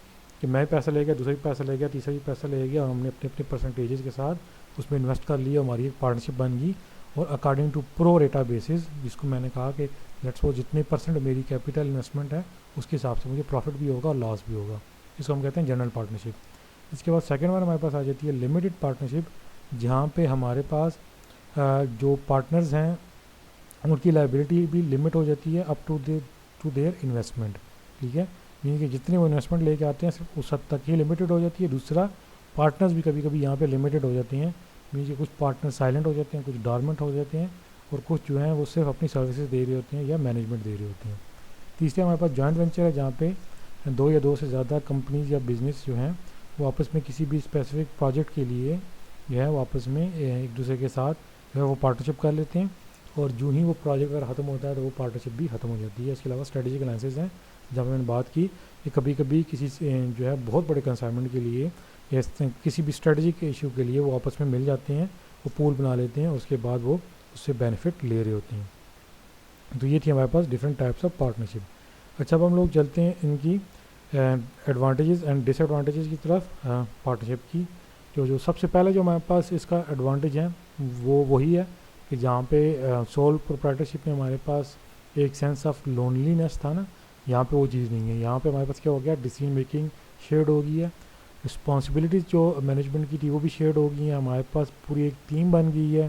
[SPEAKER 1] कि मैं पैसा ले गया, दूसरा भी पैसा ले गया, तीसरा भी पैसा ले गया, और हमने अपने अपने परसेंटेजेस के साथ उसमें इन्वेस्ट कर लिया, हमारी एक पार्टनरशिप बन गई। और according to pro rata basis, जिसको मैंने कहा कि लेट्स वो जितने परसेंट मेरी कैपिटल इन्वेस्टमेंट है उसके हिसाब से मुझे प्रॉफिट भी होगा और लॉस भी होगा, इसको हम कहते हैं जनरल पार्टनरशिप। इसके बाद सेकेंड वन हमारे पास आ जाती है लिमिटेड पार्टनरशिप, जहाँ पे हमारे पास जो पार्टनर्स हैं उनकी लाइबिलिटी भी लिमिट हो जाती है अप टू देयर इन्वेस्टमेंट। ठीक है, यानी कि जितनी वो इन्वेस्टमेंट लेके आते हैं सिर्फ उस हद तक ही लिमिटेड हो जाती है। दूसरा, पार्टनर्स भी कभी कभी यहाँ पे लिमिटेड हो जाते हैं, मीन कि कुछ पार्टनर साइलेंट हो जाते हैं, कुछ डॉर्मेंट हो जाते हैं, और कुछ जो हैं वो सिर्फ अपनी सर्विसेज दे रहे होते हैं या मैनेजमेंट दे रहे होते हैं। तीसरे हमारे पास जॉइंट वेंचर है, जहाँ पे 2 या 2 से ज़्यादा कंपनीज या बिजनेस जो हैं वो आपस में किसी भी स्पेसिफिक प्रोजेक्ट के लिए जो है वो आपस में एक दूसरे के साथ जो है वो पार्टनरशिप कर लेते हैं, और जो ही वो प्रोजेक्ट अगर ख़त्म होता है तो वो पार्टनरशिप भी ख़त्म हो जाती है। इसके अलावा स्ट्रेटेजिक अलायंसेज हैं, जहाँ मैंने बात की कि कभी कभी किसी जो है बहुत बड़े कंसाइनमेंट के लिए या किसी भी स्ट्रेटेजिक इशू के लिए वो आपस में मिल जाते हैं, वो पूल बना लेते हैं, उसके बाद वो उससे बेनिफिट ले रहे होते हैं। तो ये थी हमारे पास डिफरेंट टाइप्स ऑफ पार्टनरशिप। अच्छा, अब हम लोग चलते हैं इनकी एडवांटेजेस एंड डिसएडवांटेजेस की तरफ पार्टनरशिप की। जो सबसे पहले जो हमारे पास इसका एडवांटेज है वो वही है कि जहाँ पे सोल प्रोप्राइटरशिप में हमारे पास एक सेंस ऑफ लोनलीनेस था ना, यहाँ पे वो चीज़ नहीं है। यहाँ पे हमारे पास क्या हो गया, डिसीजन मेकिंग शेयर्ड हो गई है, रिस्पॉन्सिबिलिटीज़ जो मैनेजमेंट की थी वो भी शेयर्ड हो गई हैं, हमारे पास पूरी एक टीम बन गई है।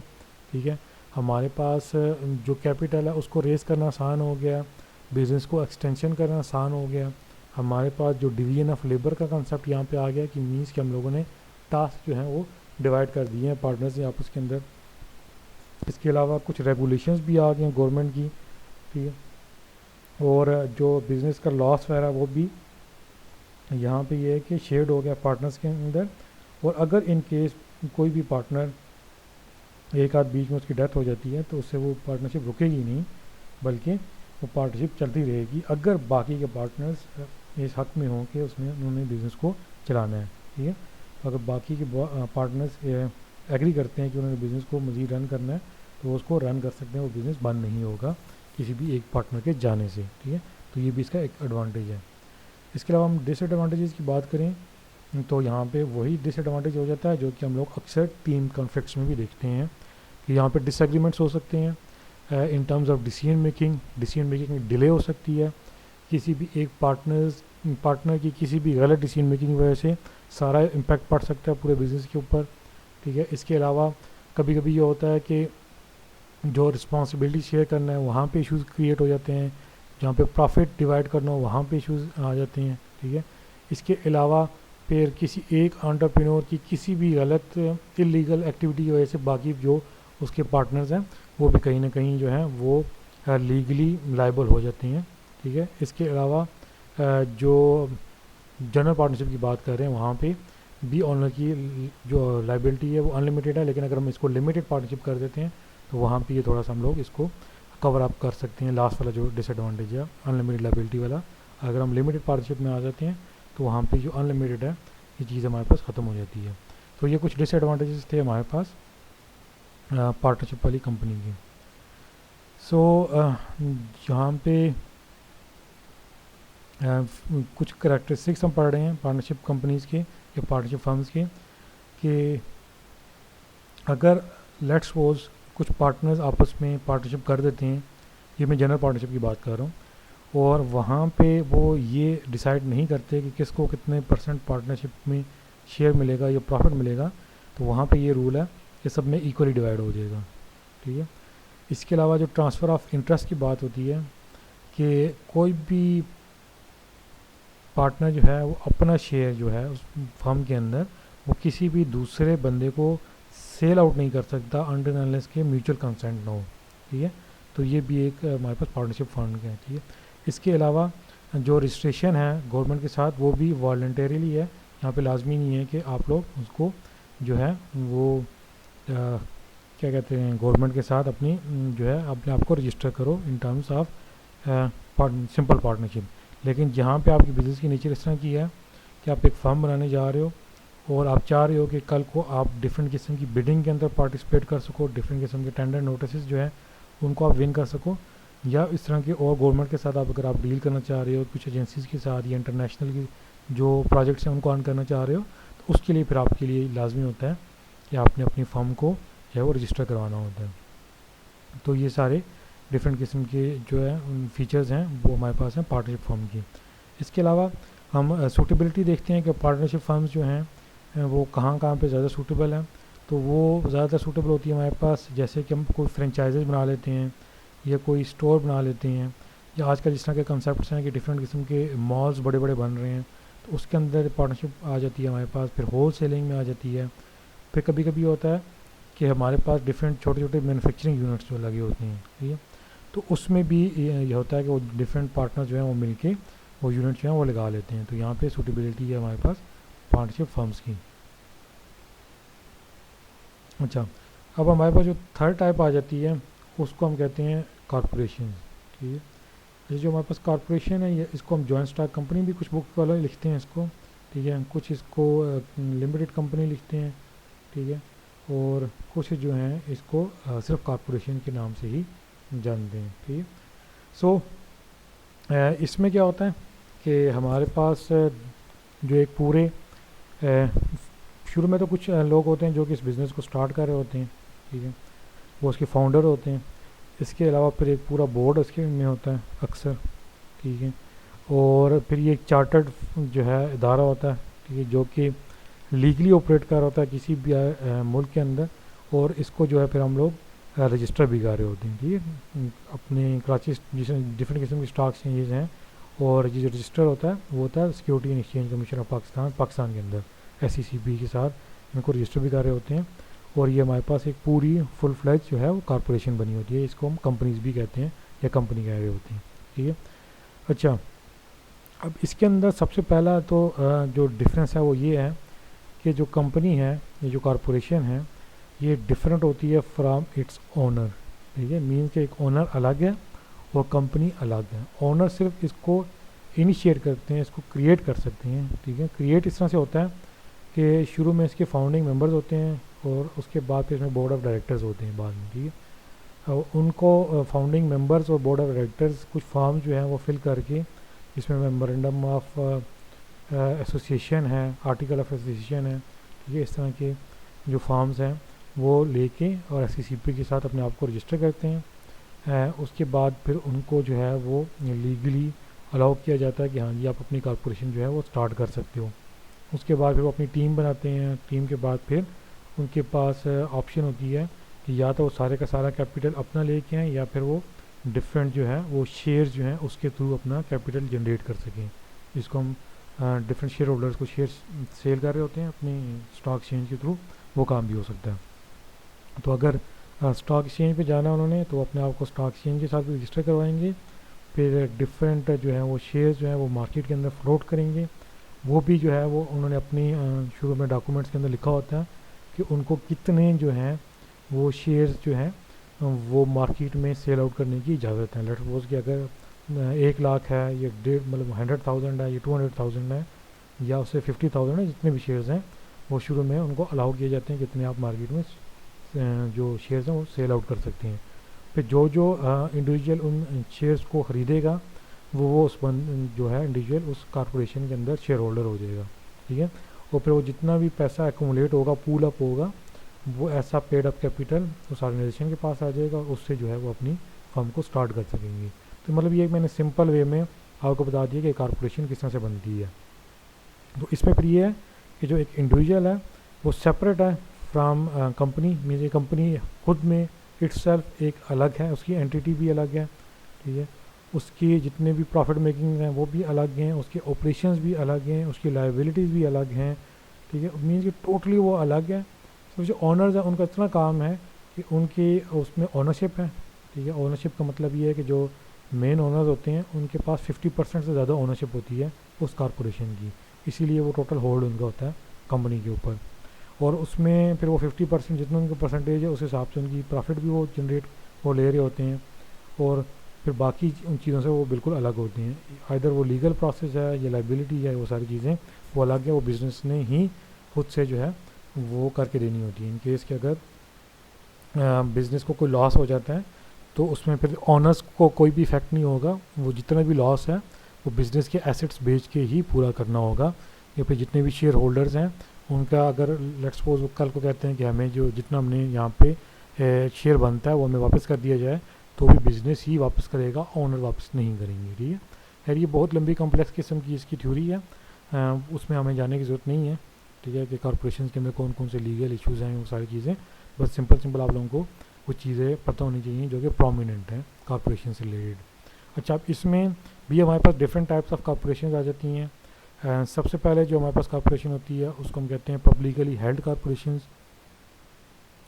[SPEAKER 1] ठीक है, हमारे पास जो कैपिटल है उसको रेस करना आसान हो गया, बिज़नेस को एक्सटेंशन करना आसान हो गया, हमारे पास जो डिवीजन ऑफ लेबर का कंसेप्ट यहाँ पे आ गया कि मीन्स कि हम लोगों ने टास्क जो हैं वो डिवाइड कर दिए हैं पार्टनर्स आपस के अंदर। इसके अलावा कुछ रेगुलेशंस भी आ गए हैं गवर्नमेंट की। ठीक है, और जो बिज़नेस का लॉस वगैरह वो भी यहाँ पे ये है कि शेयर्ड हो गया पार्टनर्स के अंदर। और अगर इन केस कोई भी पार्टनर एक आध बीच में उसकी डेथ हो जाती है तो उससे वो पार्टनरशिप रुकेगी नहीं, बल्कि वो पार्टनरशिप चलती रहेगी अगर बाकी के पार्टनर्स इस हक में हों कि उन्होंने बिज़नेस को चलाना है। ठीक है, तो अगर बाकी के पार्टनर्स एग्री करते हैं कि उन्होंने बिज़नेस को मज़ीद रन करना है तो उसको रन कर सकते हैं, वो बिज़नेस बंद नहीं होगा किसी भी एक पार्टनर के जाने से। ठीक है, तो ये भी इसका एक एडवांटेज है। इसके अलावा हम डिसएडवांटेजेस की बात करें तो यहाँ पे वही डिसएडवांटेज हो जाता है जो कि हम लोग अक्सर टीम कॉन्फ्लिक्ट्स में भी देखते हैं कि यहाँ पे डिसएग्रीमेंट्स हो सकते हैं in terms of decision making में डिले हो सकती है, किसी भी एक पार्टनर की किसी भी गलत डिसीजन मेकिंग की वजह से सारा इम्पैक्ट पड़ सकता है पूरे बिज़नेस के ऊपर। ठीक है, इसके अलावा कभी कभी ये होता है कि जो रिस्पॉन्सिबिलिटी शेयर करना है वहाँ पे इश्यूज़ क्रिएट हो जाते हैं, जहाँ पे प्रॉफिट डिवाइड करना हो वहाँ पे इश्यूज़ आ जाते हैं। ठीक है, इसके अलावा फिर किसी एक एंटरप्रेन्योर की किसी भी गलत इलीगल एक्टिविटी की वजह से बाकी जो उसके पार्टनर्स हैं वो भी कहीं ना कहीं जो हैं वो लीगली लायबल हो जाते हैं। ठीक है, इसके अलावा जो जनरल पार्टनरशिप की बात कर रहे हैं वहाँ पे भी ऑनर की जो लाइबिलिटी है वो अनलिमिटेड है, लेकिन अगर हम इसको लिमिटेड पार्टनरशिप कर देते हैं तो वहाँ पे ये थोड़ा सा हम लोग इसको कवर अप कर सकते हैं। लास्ट वाला जो डिसएडवांटेज है अनलिमिटेड लाइबिलिटी वाला, अगर हम लिमिटेड पार्टनरशिप में आ जाते हैं तो वहाँ पे जो अनलिमिटेड है ये चीज़ हमारे पास ख़त्म हो जाती है। तो ये कुछ डिसएडवांटेजेस थे हमारे पास पार्टनरशिप वाली कंपनी की। सो यहाँ पे कुछ करैक्टरिस्टिक्स हम पढ़ रहे हैं पार्टनरशिप कंपनीज़ के या पार्टनरशिप फर्म्स के, कि अगर लेट्स सपोज कुछ पार्टनर्स आपस में पार्टनरशिप कर देते हैं, ये मैं जनरल पार्टनरशिप की बात कर रहा हूँ, और वहाँ पे वो ये डिसाइड नहीं करते कि किसको कितने % पार्टनरशिप में शेयर मिलेगा या प्रॉफिट मिलेगा, तो वहाँ पे ये रूल है कि सब में इक्वली डिवाइड हो जाएगा, ठीक है। इसके अलावा जो ट्रांसफ़र ऑफ इंटरेस्ट की बात होती है कि कोई भी पार्टनर जो है वो अपना शेयर जो है उस फर्म के अंदर वो किसी भी दूसरे बंदे को सेल आउट नहीं कर सकता अंडर अनलेस के म्यूचुअल कंसेंट ना हो, ठीक है। तो ये भी एक हमारे पास पार्टनरशिप फंड का है, ठीक है। इसके अलावा जो रजिस्ट्रेशन है गवर्नमेंट के साथ वो भी वॉलंटरीली है, यहाँ पे लाजमी नहीं है कि आप लोग उसको जो है वो क्या कहते हैं गवर्नमेंट के साथ अपनी जो है अपने आप को रजिस्टर करो in terms of simple partnership. लेकिन जहाँ पे आपकी बिज़नेस की नेचर इस तरह की है कि आप एक फर्म बनाने जा रहे हो और आप चाह रहे हो कि कल को आप डिफरेंट किस्म की बिडिंग के अंदर पार्टिसिपेट कर सको, डिफरेंट किस्म के टेंडर नोटिस जो है उनको आप विन कर सको, या इस तरह के और गवर्नमेंट के साथ आप अगर आप डील करना चाह रहे हो कुछ एजेंसीज़ के साथ या इंटरनेशनल की जो प्रोजेक्ट्स हैं उनको ऑन करना चाह रहे हो, तो उसके लिए फिर आपके लिए लाजमी होता है कि आपने अपनी फर्म को जो है वो रजिस्टर करवाना होता है। तो ये सारे डिफरेंट किस्म के जो है फीचर्स हैं वो हमारे पास हैं पार्टनरशिप फर्म की। इसके अलावा हम सूटेबिलिटी देखते हैं कि पार्टनरशिप फर्म्स जो हैं वो कहाँ कहाँ पे ज़्यादा सूटेबल हैं। तो वो ज़्यादातर सूटेबल होती है हमारे पास जैसे कि हम कोई फ्रेंचाइजेज बना लेते हैं या कोई स्टोर बना लेते हैं, या आजकल जिस तरह के कंसेप्ट हैं कि डिफरेंट किस्म के मॉल्स बड़े बड़े बन रहे हैं, तो उसके अंदर पार्टनरशिप आ जाती है हमारे पास। फिर होल सेलिंग में आ जाती है। फिर कभी कभी होता है कि हमारे पास डिफरेंट छोटे छोटे मैन्युफैक्चरिंग यूनिट्स जो लगे होते हैं, ठीक है। तो उसमें भी ये होता है कि वो डिफरेंट पार्टनर जो हैं वो मिलके वो यूनिट जो हैं वो लगा लेते हैं। तो यहाँ पे सूटेबिलिटी है हमारे पास पार्टनरशिप फर्म्स की। अच्छा, अब हमारे पास जो थर्ड टाइप आ जाती है उसको हम कहते हैं कॉरपोरेशन, ठीक है। ये जो हमारे पास कॉरपोरेशन है ये इसको हम जॉइंट स्टॉक कंपनी भी कुछ बुक वाले लिखते हैं इसको, ठीक है। कुछ इसको लिमिटेड कंपनी लिखते हैं, ठीक है। और कुछ जो हैं इसको सिर्फ कॉरपोरेशन के नाम से ही जानते हैं, ठीक है। सो इसमें क्या होता है कि हमारे पास जो एक पूरे शुरू में तो कुछ लोग होते हैं जो कि इस बिज़नेस को स्टार्ट कर रहे होते हैं, ठीक है। वो उसके फाउंडर होते हैं। इसके अलावा फिर एक पूरा बोर्ड उसके में होता है अक्सर, ठीक है। और फिर ये एक चार्टर्ड जो है इदारा होता है, ठीक है, जो कि लीगली ऑपरेट कर रहा होता है किसी भी मुल्क के अंदर, और इसको जो है फिर हम लोग रजिस्टर भी कर रहे होते हैं, ठीक है। अपने कराची जिसमें डिफरेंट किस्म के स्टॉक एक्सचेंजेस हैं, और ये जो रजिस्टर होता है वो होता है security and exchange commission of Pakistan के अंदर SECB के साथ इनको रजिस्टर भी कर रहे होते हैं। और ये हमारे पास एक पूरी फुल फ्लैज जो है वो कॉरपोरेशन बनी होती है, इसको हम कंपनीज भी कहते हैं या कंपनी कह रहे होते हैं, ठीक है। अच्छा, अब इसके अंदर सबसे पहला तो जो डिफरेंस है वो ये है कि जो कंपनी है, ये जो कॉरपोरेशन है, ये डिफरेंट होती है फ्रॉम इट्स ओनर, ठीक है। मीन के एक ओनर अलग है और कंपनी अलग है। ओनर सिर्फ इसको इनिशिएट करते हैं, इसको क्रिएट कर सकते हैं, ठीक है। क्रिएट इस तरह से होता है कि शुरू में इसके फाउंडिंग मेंबर्स होते हैं और उसके बाद फिर इसमें बोर्ड ऑफ डायरेक्टर्स होते हैं बाद में, ठीक है। उनको फाउंडिंग मेंबर्स और बोर्ड ऑफ डायरेक्टर्स कुछ फॉर्म जो हैं वो फिल करके, इसमें मेमोरेंडम ऑफ एसोसिएशन है, आर्टिकल ऑफ एसोसिएशन है, ठीक है, इस तरह के जो फॉर्म्स हैं वो लेके और SECB के साथ अपने आप को रजिस्टर करते हैं। उसके बाद फिर उनको जो है वो लीगली अलाउ किया जाता है कि हाँ जी आप अपनी कॉरपोरेशन जो है वो स्टार्ट कर सकते हो। उसके बाद फिर वो अपनी टीम बनाते हैं। टीम के बाद फिर उनके पास ऑप्शन होती है कि या तो वो सारे का सारा कैपिटल अपना लेके आएँ, या फिर वो डिफरेंट जो है वो शेयर्स जो हैं उसके थ्रू अपना कैपिटल जनरेट कर सकें, जिसको हम डिफरेंट शेयर होल्डर्स को शेयर सेल कर रहे होते हैं अपने स्टॉक एक्सचेंज के थ्रू, वो काम भी हो सकता है। तो अगर स्टॉक एक्सचेंज पे जाना उन्होंने तो अपने आप को स्टॉक एक्सचेंज के साथ भी रजिस्टर करवाएंगे। फिर डिफरेंट जो है वो शेयर्स जो है वो मार्केट के अंदर फ्लोट करेंगे। वो भी जो है वो उन्होंने अपनी शुरू में डॉक्यूमेंट्स के अंदर लिखा होता है कि उनको कितने जो हैं वो शेयर्स जो हैं वो मार्केट में सेल आउट करने की इजाज़त है। लेट्स सपोज कि अगर 1 लाख है, ये मतलब 100,000 है, ये 200,000 है, या उससे 50,000 है, जितने भी शेयर्स हैं वो शुरू में उनको अलाउ किए जाते हैं कितने आप मार्केट में जो शेयर्स हैं वो सेल आउट कर सकते हैं। फिर जो इंडिविजुअल उन शेयर्स को ख़रीदेगा वो उस जो है इंडिविजुअल उस कॉरपोरेशन के अंदर शेयर होल्डर हो जाएगा, ठीक है। और फिर वो जितना भी पैसा एक्यूमुलेट होगा, पूल अप होगा, वो ऐसा पेड अप कैपिटल उस ऑर्गेनाइजेशन के पास आ जाएगा, उससे जो है वो अपनी फर्म को स्टार्ट कर सकेंगे। तो मतलब ये मैंने सिंपल वे में आपको बता दिया कि कॉरपोरेशन किस तरह से बनती है। तो इसमें फिर ये है कि जो एक इंडिविजुअल है वो सेपरेट है फ्राम कंपनी, मीन्स ये कंपनी खुद में इट्सेल्फ एक अलग है, उसकी एंटिटी भी अलग है, ठीक है, उसकी जितने भी प्रॉफिट मेकिंग हैं वो भी अलग हैं, उसके ऑपरेशंस भी अलग हैं, उसकी लायबिलिटीज़ भी अलग हैं, ठीक है, मीन्स कि टोटली वो अलग है। तो जो ऑनर्स हैं उनका इतना काम है कि उनकी उसमें ओनरशिप है, ठीक है, ओनरशिप का मतलब ये है कि जो मेन ओनर्स होते हैं उनके पास 50% से ज़्यादा ओनरशिप होती है उस कॉरपोरेशन की, इसीलिए वो टोटल होल्ड उनका होता है कंपनी के ऊपर, और उसमें फिर वो 50% जितना उनका परसेंटेज है उस हिसाब से उनकी प्रॉफिट भी वो जनरेट वो ले रहे होते हैं, और फिर बाकी उन चीज़ों से वो बिल्कुल अलग होती हैं, आइदर वो लीगल प्रोसेस है या लाइबिलिटी है, वो सारी चीज़ें वो अलग है, वो बिज़नेस ने ही खुद से जो है वो करके देनी होती है। इन केस कि अगर बिज़नेस को कोई लॉस हो जाता है तो उसमें फिर ऑनर्स को कोई भी इफेक्ट नहीं होगा, वो जितना भी लॉस है वो बिज़नेस के एसेट्स बेच के ही पूरा करना होगा, या फिर जितने भी शेयर होल्डर्स हैं उनका अगर लेट्स सपोज वो कल को कहते हैं कि हमें जो जितना हमने यहाँ पे शेयर बनता है वो हमें वापस कर दिया जाए, तो भी बिज़नेस ही वापस करेगा, ओनर वापस नहीं करेंगे, ठीक है। खैर ये बहुत लंबी कॉम्प्लेक्स किस्म की इसकी थ्योरी है, उसमें हमें जाने की ज़रूरत नहीं है, ठीक है, कि कॉरपोरेशन के अंदर कौन कौन से लीगल इश्यूज़ हैं, वो सारी चीज़ें बस सिंपल आप लोगों को कुछ चीज़ें पता होनी चाहिए जो कि प्रोमिनेंट हैं कॉरपोरेशन से रिलेटेड। अच्छा, अब इसमें भी हमारे पास डिफरेंट टाइप्स ऑफ कॉरपोरेशन आ जाती हैं। सबसे पहले जो हमारे पास कॉरपोरेशन होती है उसको हम कहते हैं पब्लिकली हेल्ड कॉरपोरेशन,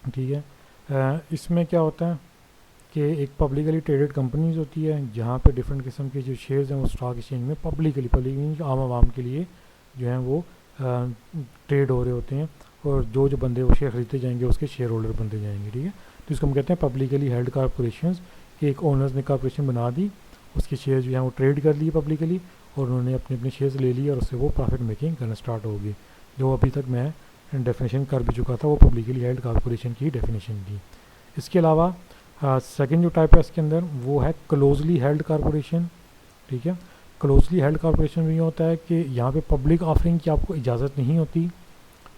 [SPEAKER 1] ठीक है। इसमें क्या होता है कि एक पब्लिकली ट्रेडेड कंपनीज होती है जहाँ पे डिफरेंट किस्म के जो शेयर्स हैं वो स्टॉक एक्सचेंज में पब्लिकली आम आवाम के लिए जो हैं वो ट्रेड हो रहे होते हैं, और जो बंदे वो शेयर खरीदते जाएंगे उसके शेयर होल्डर बनते जाएंगे, ठीक है। तो इसको हम कहते हैं पब्लिकली हेल्ड कॉरपोरेशन। एक ओनर्स ने कॉरपोरेशन बना दी, उसके शेयर जो हैं वो ट्रेड कर लिए पब्लिकली, और उन्होंने अपने अपने शेयर्स ले लिए और उससे वो प्रॉफिट मेकिंग करना स्टार्ट होगी, जो अभी तक मैं डेफिनेशन कर भी चुका था, वो पब्लिकली हेल्ड कॉरपोरेशन की डेफिनेशन थी। इसके अलावा सेकेंड जो टाइप है इसके अंदर वो है क्लोजली हेल्ड कॉरपोरेशन, ठीक है। क्लोजली हेल्ड कॉरपोरेशन में ये होता है कि यहाँ पे पब्लिक ऑफरिंग की आपको इजाज़त नहीं होती,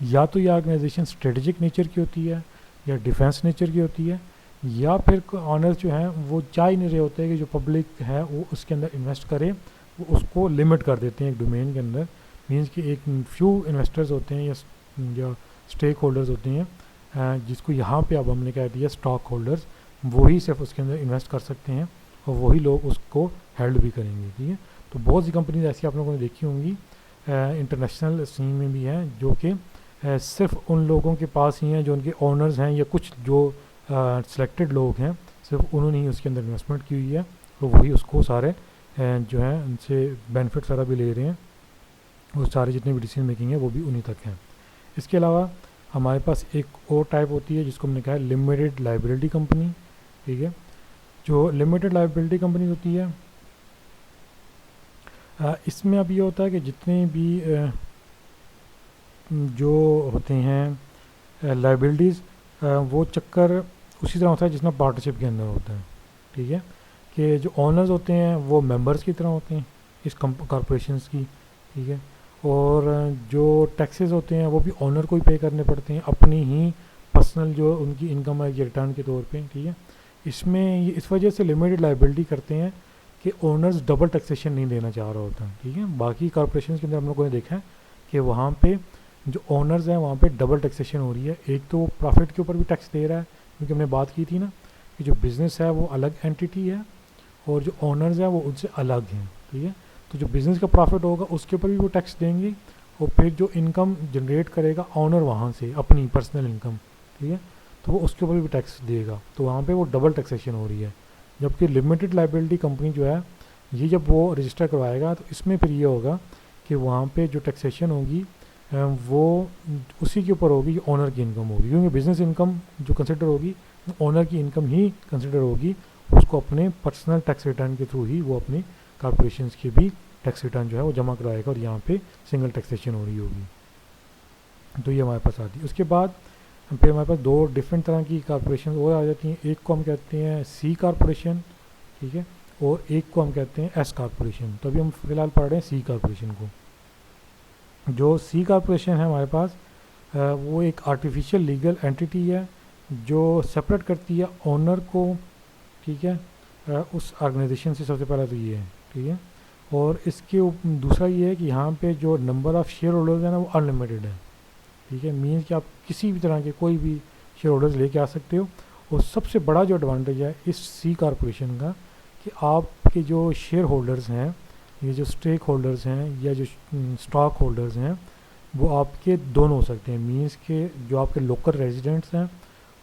[SPEAKER 1] या तो ये ऑर्गेनाइजेशन स्ट्रेटजिक नेचर की होती है या डिफेंस नेचर की होती है, या फिर ऑनर्स जो हैं वो चाह ही नहीं रहे होते कि जो पब्लिक है वो उसके अंदर इन्वेस्ट करे, वो उसको लिमिट कर देते हैं एक डोमेन के अंदर, मीन्स कि एक फ्यू इन्वेस्टर्स होते हैं या स्टेक होल्डर्स होते हैं, जिसको यहाँ पे अब हमने कह दिया स्टॉक होल्डर्स, वही सिर्फ उसके अंदर इन्वेस्ट कर सकते हैं और वही लोग उसको हेल्ड भी करेंगे, ठीक है। तो बहुत सी कंपनीज ऐसी आप लोगों ने देखी होंगी इंटरनेशनल सीन में भी हैं जो कि सिर्फ उन लोगों के पास ही हैं जो उनके ओनर्स हैं या कुछ जो सिलेक्टेड लोग हैं, सिर्फ उन्होंने ही उसके अंदर इन्वेस्टमेंट की हुई है, और वही उसको सारे जो हैं उनसे बेनिफिट सारा भी ले रहे हैं, और सारे जितने भी डिसीजन मेकिंग है वो भी उन्हीं तक हैं। इसके अलावा हमारे पास एक और टाइप होती है जिसको हमने कहा है लिमिटेड लाइबिलिटी कंपनी, ठीक है। जो लिमिटेड लाइबिलिटी कंपनी होती है इसमें अब ये होता है कि जितने भी जो होते हैं लाइबिलिटीज़, वो चक्कर उसी तरह होता है जितना पार्टनरशिप के अंदर होता है, ठीक है, कि जो ओनर्स होते हैं वो मेंबर्स की तरह होते हैं इस कॉरपोरेशंस की, ठीक है, और जो टैक्सेस होते हैं वो भी ओनर को ही पे करने पड़ते हैं अपनी ही पर्सनल जो उनकी इनकम है रिटर्न के तौर पे, ठीक है। इसमें ये इस वजह से लिमिटेड लाइबिलिटी करते हैं कि ओनर्स डबल टैक्सेशन नहीं देना चाह रहा होता, ठीक है। बाकी कॉरपोरेशन के अंदर हम लोगों ने देखा है कि वहाँ पे जो ओनर्स हैं वहाँ पे डबल टैक्सेशन हो रही है, एक तो प्रॉफिट के ऊपर भी टैक्स दे रहा है, क्योंकि हमने बात की थी ना कि जो बिज़नेस है वो अलग एंटिटी है और जो ओनर्स हैं वो उनसे अलग हैं, ठीक है। तो जो बिज़नेस का प्रॉफिट होगा उसके ऊपर भी वो टैक्स देंगे, और फिर जो इनकम जनरेट करेगा ऑनर वहाँ से अपनी पर्सनल इनकम, ठीक है, तो वो उसके ऊपर भी टैक्स देगा, तो वहाँ पे वो डबल टैक्सेशन हो रही है। जबकि लिमिटेड लाइबिलिटी कंपनी जो है ये जब वो रजिस्टर करवाएगा तो इसमें फिर ये होगा कि वहाँ पे जो टैक्सेशन होगी वो उसी के ऊपर होगी ओनर की इनकम होगी, क्योंकि बिज़नेस इनकम जो कंसिडर होगी ओनर की इनकम ही कंसिडर होगी, उसको अपने पर्सनल टैक्स रिटर्न के थ्रू ही वो अपने कॉरपोरेशन के भी टैक्स रिटर्न जो है वो जमा कराएगा, और यहाँ पे सिंगल टैक्सेशन हो रही होगी। तो ये हमारे पास आती है। उसके बाद फिर हमारे पास दो डिफरेंट तरह की कॉरपोरेशन और आ जाती हैं, एक को हम कहते हैं सी कॉरपोरेशन, ठीक है, और एक को हम कहते हैं एस कॉरपोरेशन। तो अभी हम फिलहाल पढ़ रहे हैं सी कॉरपोरेशन को। जो सी कॉरपोरेशन है हमारे पास वो एक आर्टिफिशियल लीगल एंटिटी है जो सेपरेट करती है ओनर को, ठीक है, उस ऑर्गेनाइजेशन से, सबसे पहला तो ये है, ठीक है, और इसके दूसरा ये है कि यहाँ पे जो नंबर ऑफ़ शेयर होल्डर्स है ना वो अनलिमिटेड है, ठीक है। मीन्स कि आप किसी भी तरह के कोई भी शेयर होल्डर्स लेके आ सकते हो। और सबसे बड़ा जो एडवांटेज है इस सी कॉरपोरेशन का कि आपके जो शेयर होल्डर्स हैं, ये जो स्टेक होल्डर्स हैं या जो स्टॉक होल्डर्स हैं, वो आपके दोनों हो सकते हैं। मीन्स के जो आपके लोकल रेजिडेंट्स हैं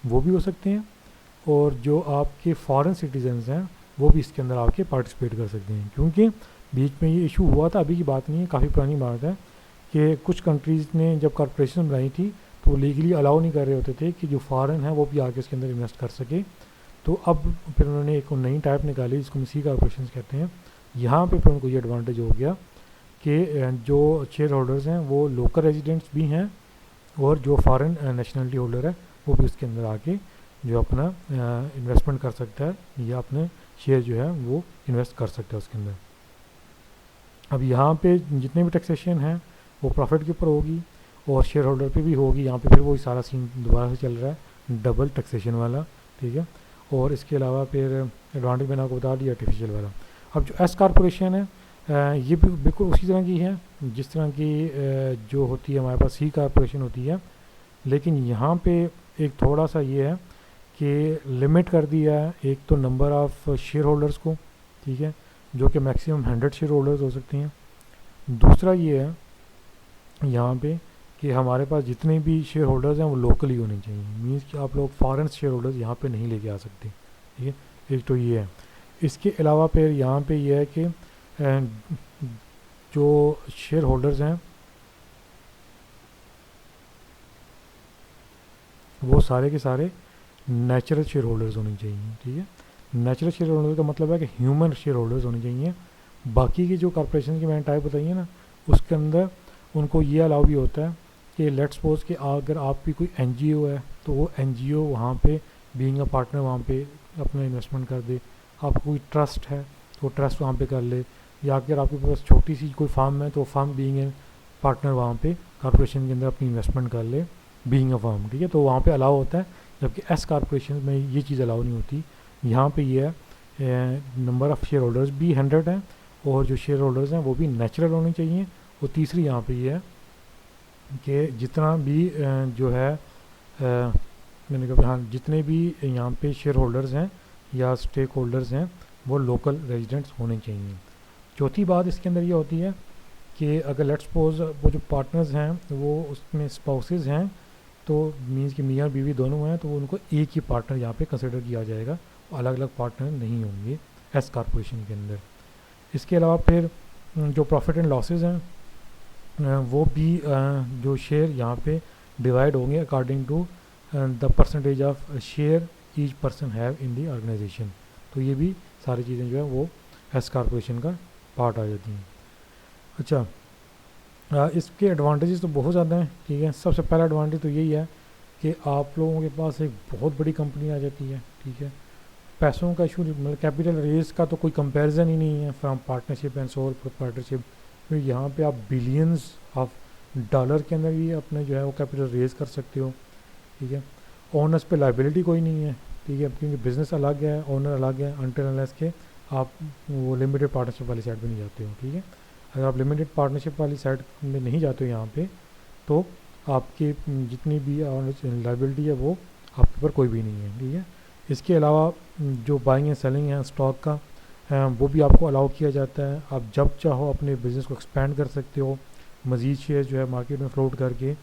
[SPEAKER 1] वो भी हो सकते हैं, और जो आपके फॉरेन सिटीजन्स हैं वो भी इसके अंदर आके पार्टिसिपेट कर सकते हैं। क्योंकि बीच में ये इशू हुआ था, अभी की बात नहीं है, काफ़ी पुरानी बात है, कि कुछ कंट्रीज़ ने जब कॉरपोरेशन बनाई थी तो लीगली अलाउ नहीं कर रहे होते थे कि जो फॉरेन है वो भी आके इसके अंदर इन्वेस्ट कर सके। तो अब फिर उन्होंने एक नई टाइप निकाली जिसको सी कॉरपोरेशन कहते हैं। यहाँ पे फिर उनको ये एडवांटेज हो गया कि जो शेयर होल्डर्स हैं वो लोकल रेजिडेंट्स भी हैं, और जो फॉरेन नेशनलिटी होल्डर है वो भी उसके अंदर आके जो अपना इन्वेस्टमेंट कर सकता है या अपने शेयर जो है वो इन्वेस्ट कर सकता है उसके अंदर। अब यहाँ पे जितने भी टैक्सेशन है वो प्रॉफिट के ऊपर होगी और शेयर होल्डर पे भी होगी। यहाँ पे फिर वही सारा सीन दोबारा से चल रहा है, डबल टैक्सेशन वाला, ठीक है। और इसके अलावा फिर एडवांटेज मैंने आपको बता दिया आर्टिफिशियल वाला। अब जो एस कॉरपोरेशन है ये भी बिल्कुल उसी तरह की है जिस तरह की जो होती है हमारे पास सी कॉरपोरेशन होती है, लेकिन यहाँ पे एक थोड़ा सा ये है कि लिमिट कर दिया है एक तो नंबर ऑफ़ शेयर होल्डर्स को, ठीक है, जो कि मैक्सिमम 100 शेयर होल्डर्स हो सकते हैं। दूसरा ये है यहाँ पे कि हमारे पास जितने भी शेयर होल्डर्स हैं वो लोकल ही होने चाहिए। मीन्स कि आप लोग फॉरेन शेयर होल्डर्स यहाँ पे नहीं लेके आ सकते, ठीक है। एक तो ये है। इसके अलावा फिर यहाँ पे ये है कि जो शेयर होल्डर्स हैं वो सारे के सारे नेचुरल शेयर होल्डर्स होने चाहिए, ठीक है। नेचुरल शेयर होल्डर का मतलब है कि ह्यूमन शेयर होल्डर्स होने चाहिए। बाकी की जो कॉरपोरेशन की मैंने टाइप बताई है ना, उसके अंदर उनको ये अलाउ भी होता है कि लेट्स सपोज कि अगर आपकी कोई एनजीओ है तो वो एनजीओ वहाँ पे बीइंग अ पार्टनर वहाँ पे अपना इन्वेस्टमेंट कर दे। आपका कोई ट्रस्ट है तो ट्रस्ट वहाँ पे कर ले, या अगर आपके पास छोटी सी कोई फार्म है तो फार्म बीइंग ए पार्टनर वहाँ पे कॉरपोरेशन के अंदर अपनी इन्वेस्टमेंट कर ले बीइंग अ फार्म, ठीक है। तो वहाँ पे अलाउ होता है, जबकि एस कॉरपोरेशन में ये चीज़ अलाउ नहीं होती। यहाँ पे ये है नंबर ऑफ़ शेयर होल्डर्स भी 100 हैं और जो शेयर होल्डर्स हैं वो भी नेचुरल होने चाहिए। और तीसरी यहाँ पे ये है कि जितना भी जो है मैंने कहा हाँ, जितने भी यहाँ पे शेयर होल्डर्स हैं या स्टेक होल्डर्स हैं वो लोकल रेजिडेंट्स होने चाहिए। चौथी बात इसके अंदर ये होती है कि अगर लेट्स सपोज वो जो पार्टनर्स हैं वो उसमें स्पाउसेस हैं, तो मीन्स कि मियाँ बीवी दोनों हैं, तो उनको एक ही पार्टनर यहाँ पे कंसिडर किया जाएगा, अलग अलग पार्टनर नहीं होंगे एस कॉरपोरेशन के अंदर। इसके अलावा फिर जो प्रॉफिट एंड लॉसेस हैं वो भी जो शेयर यहाँ पे डिवाइड होंगे according to the percentage of share each person have in the organisation. तो ये भी सारी चीज़ें जो है वो एस कॉरपोरेशन का पार्ट आ जाती हैं। अच्छा, इसके एडवांटेजेस तो बहुत ज़्यादा हैं, ठीक है। सबसे पहला एडवांटेज तो यही है कि आप लोगों के पास एक बहुत बड़ी कंपनी आ जाती है, ठीक है। पैसों का इशू मतलब कैपिटल रेज का तो कोई कंपैरिजन ही नहीं है from partnership and sole proprietorship. फिर यहाँ पे आप बिलियंस ऑफ डॉलर के अंदर भी अपने जो है वो कैपिटल रेज कर सकते हो, ठीक है। ओनर्स पे लाइबिलिटी कोई नहीं है, ठीक है, क्योंकि बिज़नेस अलग है, ओनर अलग है, अनटिल अनलेस के आप वो लिमिटेड पार्टनरशिप वाली साइड पे नहीं जाते हो, ठीक है। अगर आप लिमिटेड पार्टनरशिप वाली साइड में नहीं जाते हो यहाँ पे, तो आपकी जितनी भी लाइबिलिटी है वो आपके ऊपर कोई भी नहीं है, ठीक है। इसके अलावा जो बाइंग एंड सेलिंग है स्टॉक का वो भी आपको अलाउ किया जाता है। आप जब चाहो अपने बिज़नेस को एक्सपेंड कर सकते हो, मज़ीद शेयर जो है मार्केट में फ्लोट करके,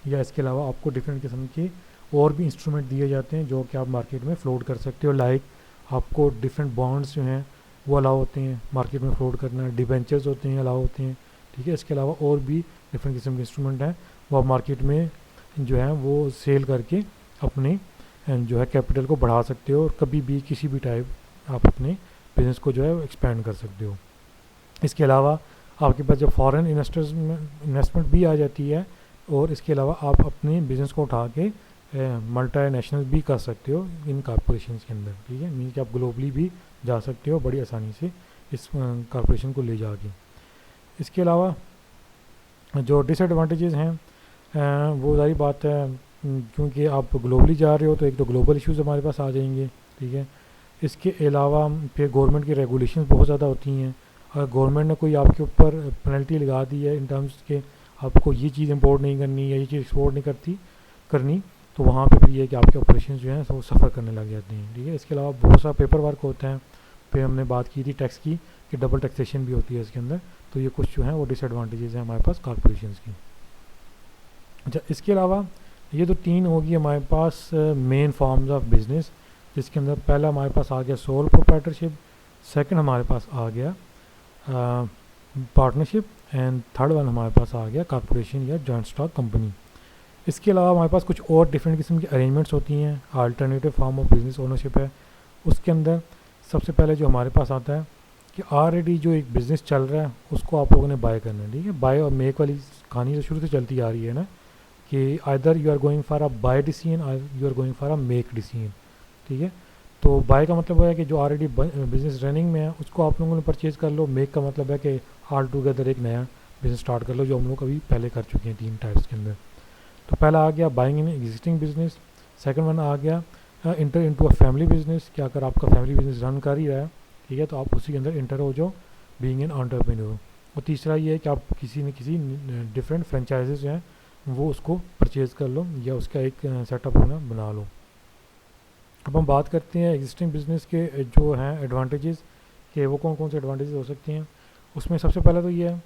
[SPEAKER 1] या इसके अलावा आपको डिफरेंट किस्म के और भी इंस्ट्रूमेंट दिए जाते हैं जो कि आप मार्केट में फ्लोट कर सकते हो। लाइक आपको डिफरेंट बॉन्ड्स जो हैं वो अलाउ होते हैं मार्केट में फ्लोट करना, डिबेंचर्स होते हैं अलाउ होते हैं, ठीक है। इसके अलावा और भी डिफरेंट किस्म के इंस्ट्रूमेंट हैं वो आप मार्केट में जो है वो सेल करके अपने जो है कैपिटल को बढ़ा सकते हो, और कभी भी किसी भी टाइप आप अपने बिज़नेस को जो है एक्सपेंड कर सकते हो। इसके अलावा आपके पास जब फॉरेन इन्वेस्टमेंट भी आ जाती है, और इसके अलावा आप अपने बिज़नेस को उठा के मल्टी नेशनल भी कर सकते हो इन कॉरपोरेशन के अंदर, ठीक है। मीन कि आप ग्लोबली भी जा सकते हो बड़ी आसानी से इस कॉरपोरेशन को ले जाके। इसके अलावा जो डिसएडवांटेजेस हैं वो सारी बात है, क्योंकि आप ग्लोबली जा रहे हो तो एक तो ग्लोबल इश्यूज़ हमारे पास आ जाएंगे, ठीक है। इसके अलावा फिर गवर्नमेंट की रेगुलेशंस बहुत ज़्यादा होती हैं। अगर गवर्नमेंट ने कोई आपके ऊपर पेनल्टी लगा दी है इन टर्म्स के आपको ये चीज़ इंपोर्ट नहीं करनी या ये चीज़ एक्सपोर्ट नहीं करनी, तो वहाँ पे भी ये है कि आपके ऑपरेशन जो हैं वो सफ़र करने लग जाते हैं। ठीक है, इसके अलावा बहुत सारा पेपर वर्क होता है। फिर हमने बात की थी टैक्स की कि डबल टैक्सेशन भी होती है इसके अंदर। तो ये कुछ जो है वो डिसएडवांटेजेस हैं हमारे पास कॉर्पोरेशन की। अच्छा, इसके अलावा ये तो 3 होगी हमारे पास मेन फॉर्म्स ऑफ बिजनेस, जिसके अंदर पहला हमारे पास आ गया सोल प्रोप्राइटरशिप, सेकंड हमारे पास आ गया पार्टनरशिप, एंड थर्ड वन हमारे पास आ गया कॉर्पोरेशन या जॉइंट स्टॉक कंपनी। इसके अलावा हमारे पास कुछ और डिफरेंट किस्म की अरेंजमेंट्स होती हैं। Alternative form of business ownership है, उसके अंदर सबसे पहले जो हमारे पास आता है कि ऑलरेडी जो एक बिज़नेस चल रहा है उसको आप लोगों ने बाय करना है। ठीक है, बाय और मेक वाली कहानी तो शुरू से चलती आ रही है ना, कि either you are going for a buy decision और you are going for a make decision. ठीक है, तो बाय का मतलब है कि जो ऑलरेडी बिज़नेस रनिंग में है उसको आप लोगों ने परचेज़ कर लो। मेक का मतलब है कि ऑल टुगेदर एक नया बिज़नेस स्टार्ट कर लो, जो हम लोग अभी पहले कर चुके हैं 3 टाइप्स के अंदर। तो पहला आ गया buying in existing business, second one आ गया enter into a family business, कि अगर आपका फैमिली बिजनेस रन कर ही रहा है, ठीक है, तो आप उसी के अंदर इंटर हो जाओ बीइंग एन एंटरप्रेन्योर। और तीसरा ये है कि आप किसी न किसी डिफरेंट फ्रेंचाइजेज जो हैं वो उसको परचेज़ कर लो या उसका एक सेटअप होना बना लो। अब हम बात करते हैं एग्जिस्टिंग बिजनेस के जो हैं एडवांटेजेस, कि वो कौन कौन से एडवांटेजेस हो सकते हैं। उसमें सबसे पहला तो ये है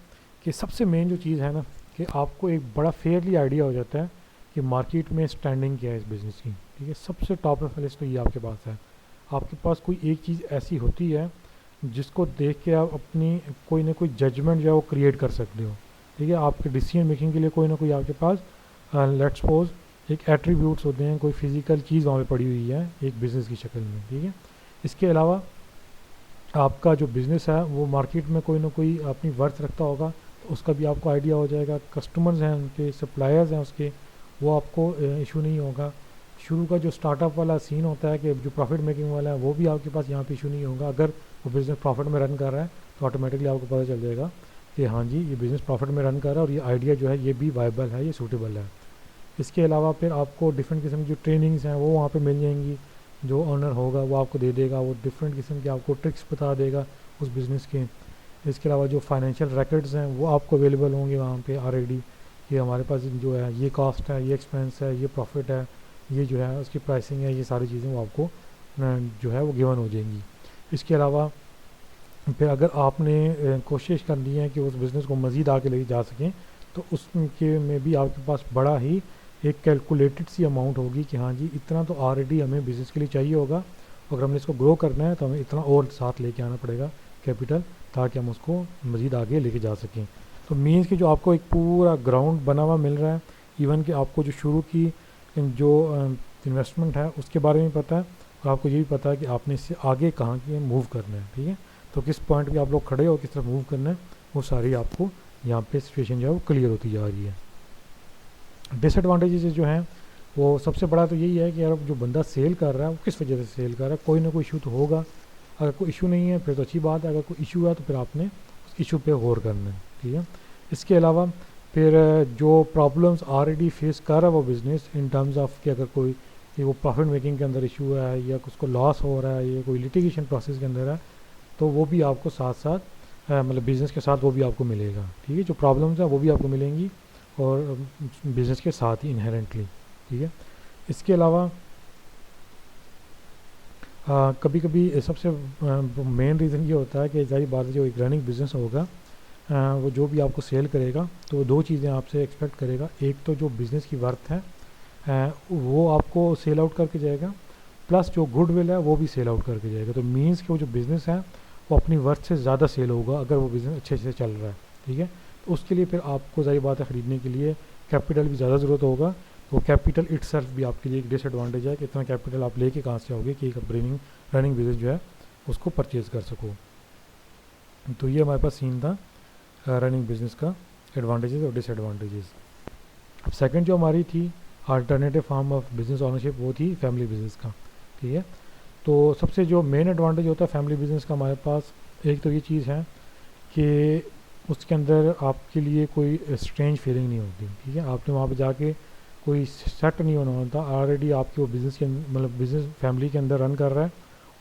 [SPEAKER 1] कि सबसे मेन जो चीज़ है ना, कि आपको एक बड़ा फेयरली आइडिया हो जाता है कि मार्केट में स्टैंडिंग क्या है इस बिज़नेस की। ठीक है, सबसे टॉप ऑफ लिस्ट तो ये आपके पास है। आपके पास कोई एक चीज़ ऐसी होती है जिसको देख के आप अपनी कोई ना कोई जजमेंट जो है वो क्रिएट कर सकते हो। ठीक है, आपके डिसीजन मेकिंग के लिए कोई ना कोई आपके पास लेट्स सपोज एक एट्रीब्यूट्स होते हैं, कोई फिज़िकल चीज़ वहाँ पे पड़ी हुई है एक बिज़नेस की शक्ल में। ठीक है, इसके अलावा आपका जो बिज़नेस है वो मार्केट में कोई ना कोई अपनी वर्थ रखता होगा, तो उसका भी आपको आइडिया हो जाएगा। कस्टमर्स हैं उनके, सप्लायर्स हैं उसके, वो आपको इशू नहीं होगा। शुरू का जो स्टार्टअप वाला सीन होता है कि जो प्रॉफिट मेकिंग वाला है वो भी आपके पास यहाँ पे इशू नहीं होगा। अगर वो बिज़नेस प्रॉफिट में रन कर रहा है तो ऑटोमेटिकली आपको पता चल जाएगा कि हाँ जी ये बिज़नेस प्रॉफिट में रन कर रहा है और ये आइडिया जो है ये भी वायबल है, ये सूटेबल है। इसके अलावा फिर आपको डिफरेंट किस्म की जो ट्रेनिंग्स हैं वो वहाँ पे मिल जाएंगी, जो ऑनर होगा वो आपको दे देगा, वो डिफरेंट किस्म की आपको ट्रिक्स बता देगा उस बिज़नेस के। इसके अलावा जो फाइनेंशियल रिकॉर्ड्स हैं वो आपको अवेलेबल होंगे वहाँ पे ऑलरेडी, कि हमारे पास जो है ये कॉस्ट है, ये एक्सपेंस है, ये प्रॉफिट है, ये जो है उसकी प्राइसिंग है, ये सारी चीज़ें वो आपको जो है वो गिवन हो जाएंगी। इसके अलावा फिर अगर आपने कोशिश करनी है कि उस बिज़नेस को मज़ीद आगे ले जा सकें, तो उसके में भी आपके पास बड़ा ही एक कैलकुलेटेड सी अमाउंट होगी कि हाँ जी इतना तो ऑलरेडी हमें बिज़नेस के लिए चाहिए होगा, अगर हमने इसको ग्रो करना है तो हमें इतना और साथ लेके आना पड़ेगा कैपिटल, ताकि हम उसको मज़ीद आगे लेके जा सकें। तो मीन्स कि जो आपको एक पूरा ग्राउंड बना हुआ मिल रहा है, इवन कि आपको जो शुरू की जो इन्वेस्टमेंट है उसके बारे में पता है, और आपको ये भी पता है कि आपने इससे आगे कहाँ के मूव करना है। ठीक है, तो किस पॉइंट पे आप लोग खड़े हो, किस तरफ मूव करना है, वो सारी आपको यहाँ पे सिचुएशन जो है वो क्लियर होती जा रही है। डिसएडवांटेजेस जो हैं वो सबसे बड़ा तो यही है कि यार जो बंदा सेल कर रहा है वो किस वजह से सेल कर रहा है, कोई ना कोई इशू तो होगा। अगर कोई इशू नहीं है फिर तो अच्छी बात है, अगर कोई इशू है तो फिर आपने उस इशू पे गौर करना है। ठीक है, इसके अलावा फिर जो प्रॉब्लम्स ऑलरेडी फेस कर रहा है वो बिज़नेस इन टर्म्स ऑफ कि अगर कोई कि वो प्रॉफिट मेकिंग के अंदर इशू है या उसको लॉस हो रहा है या कोई लिटिगेशन प्रोसेस के अंदर है, तो वो भी आपको साथ साथ मतलब बिज़नेस के साथ वो भी आपको मिलेगा। ठीक है, जो प्रॉब्लम्स हैं वो भी आपको मिलेंगी और बिज़नेस के साथ ही इनहेरेंटली। ठीक है, इसके अलावा कभी कभी सबसे मेन रीज़न ये होता है कि जाहिर बात है जो एक रनिंग बिज़नेस होगा वो जो भी आपको सेल करेगा तो वो 2 चीज़ें आपसे एक्सपेक्ट करेगा। एक तो जो बिज़नेस की वर्थ है वो आपको सेल आउट करके जाएगा, प्लस जो गुडविल है वो भी सेल आउट करके जाएगा। तो मीन्स कि वो जो बिज़नेस है वो अपनी वर्थ से ज़्यादा सेल होगा अगर वो बिज़नेस अच्छे से चल रहा है। ठीक है, तो उसके लिए फिर आपको जाहिर बात है ख़रीदने के लिए कैपिटल भी ज़्यादा ज़रूरत होगा, तो कैपिटल इटसेल्फ भी आपके लिए एक डिसएडवांटेज है कि इतना कैपिटल आप लेके कहाँ से आओगे कि एक रनिंग बिज़नेस जो है उसको परचेज़ कर सको। तो ये हमारे पास सीन था रनिंग बिज़नेस का एडवांटेजेस और डिसएडवांटेजेस। अब सेकंड जो हमारी थी alternative form of business ownership वो थी फैमिली बिज़नेस का। ठीक है, तो सबसे जो मेन एडवांटेज होता है फैमिली बिज़नेस का हमारे पास, एक तो ये चीज़ है कि उसके अंदर आपके लिए कोई स्ट्रेंज फीलिंग नहीं होती। ठीक है, आपने वहाँ पे जाके कोई सेट नहीं होना होता, ऑलरेडी आपके वो बिज़नेस के मतलब बिज़नेस फैमिली के अंदर रन कर रहा है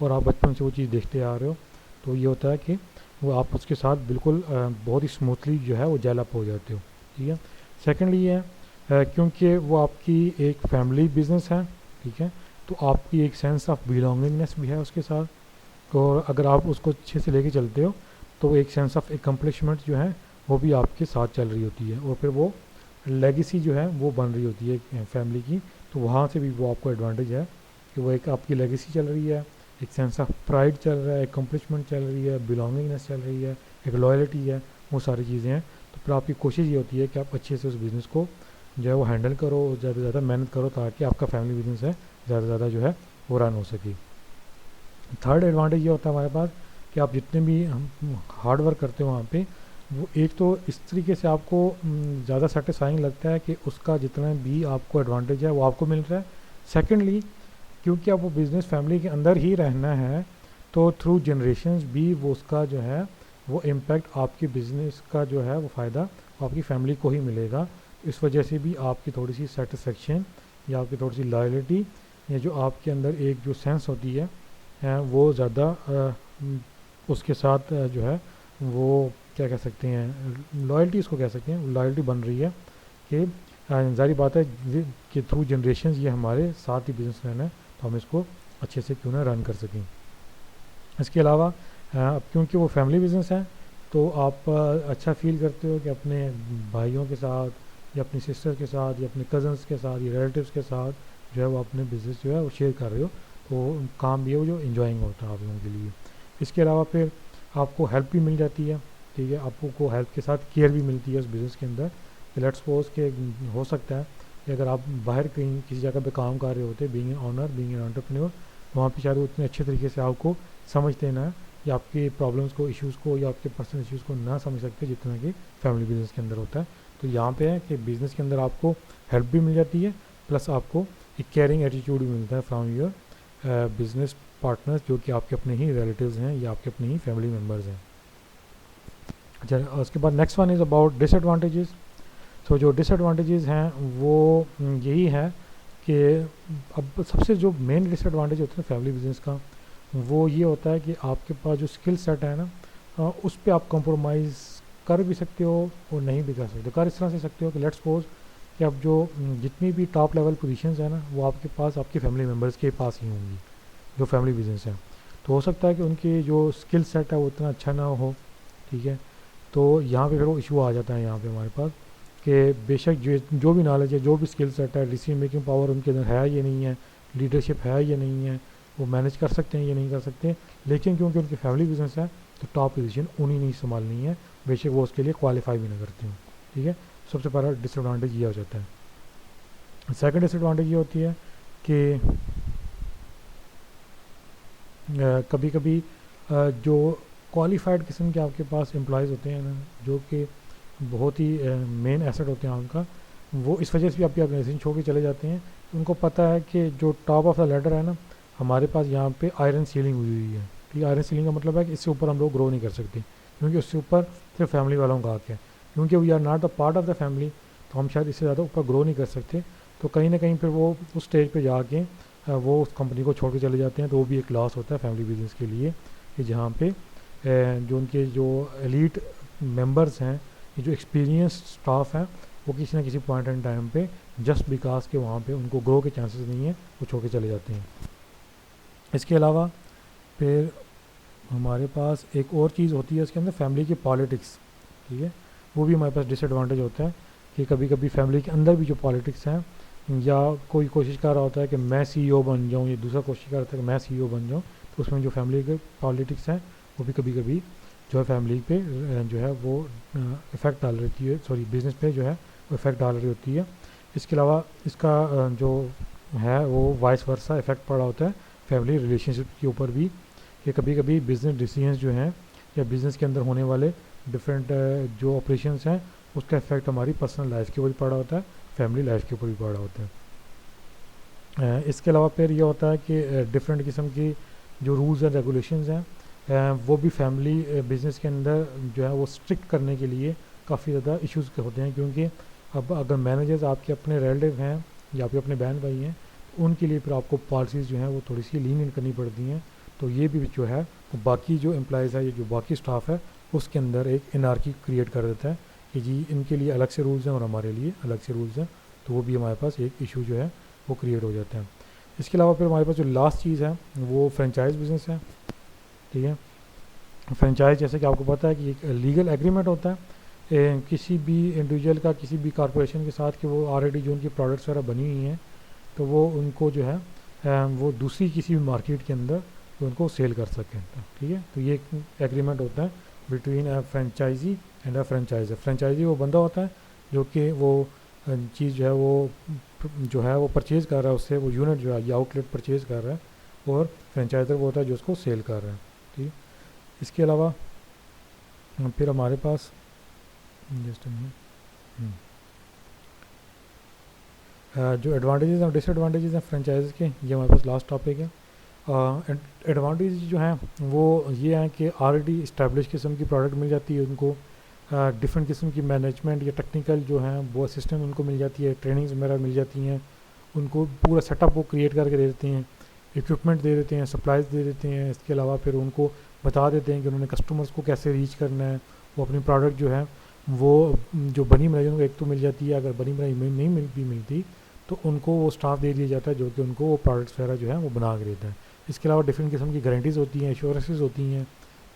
[SPEAKER 1] और आप बचपन से वो चीज़ देखते आ रहे हो। तो ये होता है कि वो आप उसके साथ बिल्कुल बहुत ही स्मूथली जो है वो जेल अप हो जाते हो, ठीक है। सेकेंडली है क्योंकि वो आपकी एक फैमिली बिजनेस है, ठीक है, तो आपकी एक सेंस ऑफ बिलोंगिंगनेस भी है उसके साथ, और अगर आप उसको अच्छे से लेके चलते हो तो एक सेंस ऑफ एकम्पलिशमेंट जो है वो भी आपके साथ चल रही होती है, और फिर वो लेगेसी जो है वो बन रही होती है फैमिली की। तो वहाँ से भी वो आपको एडवांटेज है कि वो एक आपकी लेगेसी चल रही है, एक सेंस ऑफ प्राइड चल रहा है, एकम्पलिशमेंट चल रही है, बिलोंगिंगनेस चल रही है, एक लॉयल्टी है, वो सारी चीज़ें हैं। तो फिर आपकी कोशिश ये होती है कि आप अच्छे से उस बिज़नेस को जो है वो हैंडल करो, ज़्यादा से ज़्यादा मेहनत करो, ताकि आपका फैमिली बिजनेस है ज़्यादा से ज़्यादा जो है वो रन हो सके। थर्ड एडवांटेज ये होता है हमारे पास कि आप जितने भी हम हार्ड वर्क करते हो वहाँ पे, वो एक तो इस तरीके से आपको ज़्यादा सेटिस्फाइंग लगता है कि उसका जितना भी आपको एडवांटेज है वो आपको मिल रहा है। सेकेंडली, क्योंकि आप वो बिज़नेस फैमिली के अंदर ही रहना है, तो थ्रू जनरेशन्स भी वो उसका जो है वो इम्पैक्ट आपके बिज़नेस का जो है वो फ़ायदा आपकी फैमिली को ही मिलेगा। इस वजह से भी आपकी थोड़ी सी सेटिस्फेक्शन या आपकी थोड़ी सी लॉयल्टी या जो आपके अंदर एक जो सेंस होती है वो ज़्यादा उसके साथ जो है वो क्या कह सकते हैं, लॉयल्टी इसको कह सकते हैं, लॉयल्टी बन रही है कि जारी बात है कि थ्रू जनरेशन ये हमारे साथ ही बिजनेस रहना है, तो हम इसको अच्छे से क्यों ना रन कर सकें। इसके अलावा अब क्योंकि वो फैमिली बिजनेस है, तो आप अच्छा फील करते हो कि अपने भाइयों के साथ या अपनी सिस्टर के साथ या अपने कज़न्स के साथ या रिलेटिव्स के साथ जो है वो अपने बिज़नेस जो है वो शेयर कर रहे हो, तो काम भी है वो जो इंजॉइंग होता है आप लोगों के लिए। इसके अलावा फिर आपको हेल्प भी मिल जाती है, ठीक है, आपको हेल्प के साथ केयर भी मिलती है उस बिज़नेस के अंदर। लेट्स सपोज के हो सकता है कि अगर आप बाहर कहीं किसी जगह पे काम कर रहे होते, being an owner, being an entrepreneur, वहाँ पे शायद वो उतने अच्छे तरीके से आपको समझते ना, या आपके प्रॉब्लम्स को, इश्यूज़ को या आपके पर्सनल इश्यूज़ को ना समझ सकते जितना कि फैमिली बिजनेस के अंदर होता है। तो यहाँ पे है कि बिज़नेस के अंदर आपको हेल्प भी मिल जाती है, प्लस आपको एक केयरिंग एटीट्यूड भी मिलता है फ्रॉम योर बिजनेस पार्टनर्स, जो कि आपके अपने ही रिलेटिव्स हैं या आपके अपने ही फैमिली मेम्बर्स हैं। अच्छा, उसके बाद next one is about disadvantages. तो जो डिसएडवांटेजेस हैं वो यही है कि अब सबसे जो मेन डिसएडवांटेज होता है फैमिली बिजनेस का, वो ये होता है कि आपके पास जो स्किल सेट है ना, उस पर आप कंप्रोमाइज़ कर भी सकते हो और नहीं भी कर सकते। कर इस तरह से सकते हो कि लेट्स सपोज कि अब जो जितनी भी टॉप लेवल पोजीशंस है ना, वो आपके पास आपके फैमिली मेम्बर्स के पास ही होंगी जो फैमिली बिजनेस है। तो हो सकता है कि उनकी जो स्किल सेट है वो उतना अच्छा ना हो, ठीक है। तो यहाँ पे फिर वो इशू आ जाता है यहाँ पे हमारे पास कि बेशक जो भी नॉलेज है, जो भी स्किल सेट है, डिसीजन मेकिंग पावर उनके अंदर है या नहीं है, लीडरशिप है या नहीं है, वो मैनेज कर सकते हैं या नहीं कर सकते, लेकिन क्योंकि उनकी फैमिली बिजनेस है तो टॉप पोजीशन उन्हीं नहीं संभालनी है, बेशक वो उसके लिए क्वालिफाई भी ना करते हो, ठीक है। सबसे पहला डिसएडवांटेज ये हो जाता है। सेकंड डिसएडवांटेज ये होती है कि कभी कभी जो क्वालिफाइड किस्म के आपके पास एम्प्लॉयज़ होते हैं ना, जो कि बहुत ही मेन एसेट होते हैं आपका, वो इस वजह से भी आपकी ऑर्गेनाइजेशन छोड़ के चले जाते हैं। उनको पता है कि जो टॉप ऑफ द लेडर है ना, हमारे पास यहाँ पे आयरन सीलिंग हुई हुई है, ठीक है। आयरन सीलिंग का मतलब है कि इससे ऊपर हम लोग ग्रो नहीं कर सकते, क्योंकि उससे ऊपर सिर्फ फैमिली वालों का हक है, क्योंकि we are not the part of the family, तो हम शायद इससे ज़्यादा ऊपर ग्रो नहीं कर सकते। तो कहीं ना कहीं फिर वो उस स्टेज पर जाके वो उस कंपनी को छोड़ के चले जाते हैं, तो वो भी एक लॉस होता है फैमिली बिजनेस के लिए, कि जहाँ पे जो उनके जो एलीट मेंबर्स हैं, ये जो एक्सपीरियंस स्टाफ हैं, वो किसी ना किसी पॉइंट एंड टाइम पे जस्ट बिकॉज के वहाँ पे उनको ग्रो के चांसेस नहीं है, वो छोड़ के चले जाते हैं। इसके अलावा फिर हमारे पास एक और चीज़ होती है इसके अंदर, फैमिली की पॉलिटिक्स, ठीक है। वो भी हमारे पास डिसएडवांटेज होता है कि कभी कभी फैमिली के अंदर भी जो पॉलिटिक्स हैं, या कोई कोशिश कर रहा होता है कि मैं सीईओ बन जाऊँ, या दूसरा कोशिश कर रहा होता है कि मैं सीईओ बन जाऊँ, तो उसमें जो फैमिली के पॉलिटिक्स हैं वो भी कभी कभी जो है फैमिली पे जो है वो इफ़ेक्ट डाल रही है, सॉरी बिज़नेस पे जो है वो इफ़ेक्ट डाल रही होती है। इसके अलावा इसका जो है वो वाइस वर्सा इफ़ेक्ट पड़ा होता है फैमिली रिलेशनशिप के ऊपर भी, कि कभी कभी बिज़नेस डिसीजंस जो हैं या बिज़नेस के अंदर होने वाले डिफरेंट जो ऑपरेशंस हैं, उसका इफ़ेक्ट हमारी पर्सनल लाइफ के ऊपर भी पड़ा होता है, फैमिली लाइफ के ऊपर भी पड़ा होता है। इसके अलावा फिर ये होता है कि डिफरेंट किस्म की जो रूल्स एंड रेगुलेशंस हैं, वो भी फैमिली बिज़नेस के अंदर जो है वो स्ट्रिक्ट करने के लिए काफ़ी ज़्यादा इश्यूज़ होते हैं, क्योंकि अब अगर मैनेजर्स आपके अपने रिलेटिव हैं या आपके अपने बहन भाई हैं, तो उनके लिए फिर आपको पॉलिसीज़ जो हैं वो थोड़ी सी लीनियंट करनी पड़ती हैं। तो ये भी जो है वो बाकी जो एम्प्लॉयज़ है, ये जो बाकी स्टाफ है, उसके अंदर एक एनार्की क्रिएट कर देता है कि जी इनके लिए अलग से रूल्स हैं और हमारे लिए अलग से रूल्स हैं। तो वो भी हमारे पास एक इशू जो है वो क्रिएट हो जाते हैं। इसके अलावा फिर हमारे पास जो लास्ट चीज़ है वो फ्रेंचाइज बिज़नेस है। ठीक है, फ्रेंचाइज जैसे कि आपको पता है कि एक लीगल एग्रीमेंट होता है किसी भी इंडिविजुअल का किसी भी कॉरपोरेशन के साथ कि वो ऑलरेडी जो उनकी प्रोडक्ट्स वगैरह बनी हुई हैं तो वो उनको जो है वो दूसरी किसी भी मार्केट के अंदर तो उनको सेल कर सकें। ठीक है, तो ये एक एग्रीमेंट होता है between a franchisee and a franchiser. Franchisee वो बंदा होता है जो कि वो चीज़ जो है वो परचेज़ कर रहा है, उससे वो यूनिट जो है या आउटलेट परचेज़ कर रहा है, और फ्रेंचाइजर वो होता है जो उसको सेल कर रहा है। ठीक है, इसके अलावा फिर हमारे पास जस्ट जो एडवांटेजेस और डिसएडवांटेजेस हैं फ्रेंचाइज के, ये हमारे पास लास्ट टॉपिक है। एडवांटेज जो हैं वो ये हैं कि ऑलरेडी इस्टेब्लिश किस्म की प्रोडक्ट मिल जाती है उनको, डिफरेंट किस्म की मैनेजमेंट या टेक्निकल जो हैं वो असिस्टेंट उनको मिल जाती है, ट्रेनिंग्स वगैरह मिल जाती हैं, उनको पूरा सेटअप वो क्रिएट करके दे देते हैं, इक्विपमेंट दे देते हैं, सप्लाईज दे देते हैं। इसके अलावा फिर उनको बता देते हैं कि उन्होंने कस्टमर्स को कैसे रीच करना है। वो अपनी प्रोडक्ट जो है वो जो बनी बनाई उनको एक तो मिल जाती है, अगर बनी बनाई नहीं मिलती तो उनको वो स्टाफ दे दिया जाता है जो कि उनको वो प्रोडक्ट्स वगैरह जो है वो बना के देता है। इसके अलावा डिफरेंट किस्म की गारंटीज़ होती हैं, इंश्योरेंसेस होती हैं।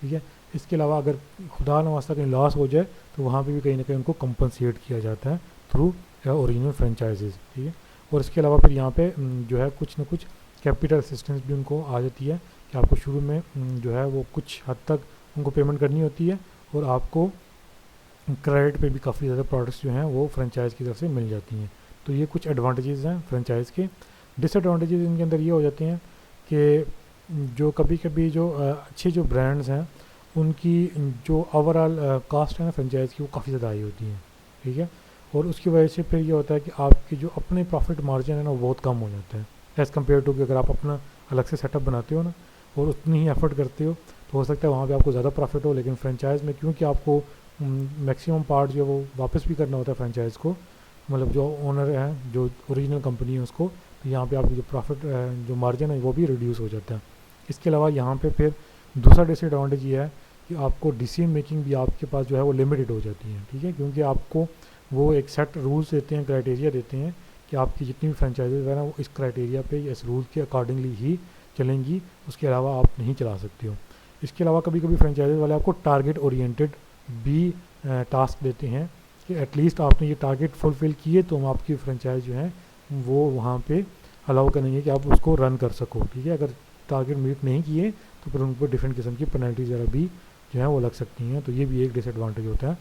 [SPEAKER 1] ठीक है, इसके अलावा अगर खुदा न वास्ता कहीं लॉस हो जाए तो वहाँ पे भी कहीं ना कहीं उनको कंपनसेट किया जाता है थ्रू ओरिजिनल फ्रेंचाइजीज़। ठीक है, और इसके अलावा फिर यहाँ पे जो है कुछ ना कुछ कैपिटल असिस्टेंस भी उनको आ जाती है कि आपको शुरू में जो है वो कुछ हद तक उनको पेमेंट करनी होती है, और आपको क्रेडिट पे भी काफ़ी ज़्यादा प्रोडक्ट्स जो हैं वो फ्रेंचाइज़ की तरफ से मिल जाती हैं। तो ये कुछ एडवांटेजेस हैं फ्रेंचाइज़ के। डिसएडवांटेजेस इनके अंदर ये हो जाते हैं कि जो कभी कभी जो अच्छे जो ब्रांड्स हैं उनकी जो ओवरऑल कास्ट है ना फ्रेंचाइज़ की वो काफ़ी ज़्यादा हाई होती है। ठीक है, और उसकी वजह से फिर ये होता है कि आपकी जो अपने प्रॉफिट मार्जिन है ना वो बहुत कम हो जाता है एज़ कम्पेयर टू कि अगर आप अपना अलग से सेटअप बनाते हो ना और उतनी ही एफर्ट करते हो तो हो सकता है वहाँ पे आपको ज़्यादा प्रॉफिट हो। लेकिन फ्रेंचाइज़ में क्योंकि आपको मैक्सिमम पार्ट जो है वो वापस भी करना होता है फ्रेंचाइज़ को, मतलब जो ओनर है जो ओरिजिनल कंपनी है उसको, तो यहाँ पे आपकी जो प्रॉफिट जो मार्जिन है वो भी रिड्यूस हो जाता है। इसके अलावा यहाँ पे फिर दूसरा डिसएडवांटेज ये है कि आपको डिसीजन मेकिंग भी आपके पास जो है वो लिमिटेड हो जाती है। ठीक है, क्योंकि आपको वो एक सेट रूल्स देते हैं, क्राइटेरिया देते हैं कि आपकी जितनी भी फ्रेंचाइजीज है ना वो इस क्राइटेरिया पे इस रूल के अकॉर्डिंगली ही चलेंगी, उसके अलावा आप नहीं चला सकते हो। इसके अलावा कभी कभी फ्रेंचाइजीज वाले आपको टारगेट ओरिएंटेड भी टास्क देते हैं कि एटलीस्ट आपने ये टारगेट फुलफ़िल किए तो हम आपकी फ्रेंचाइज जो है वो वहाँ पे अलाउ करेंगे कि आप उसको रन कर सको। ठीक है, अगर टारगेट मीट नहीं किए तो फिर उन पर डिफरेंट किस्म की पेनल्टीज वगैरह भी जो है वो लग सकती हैं। तो ये भी एक डिसएडवांटेज होता है।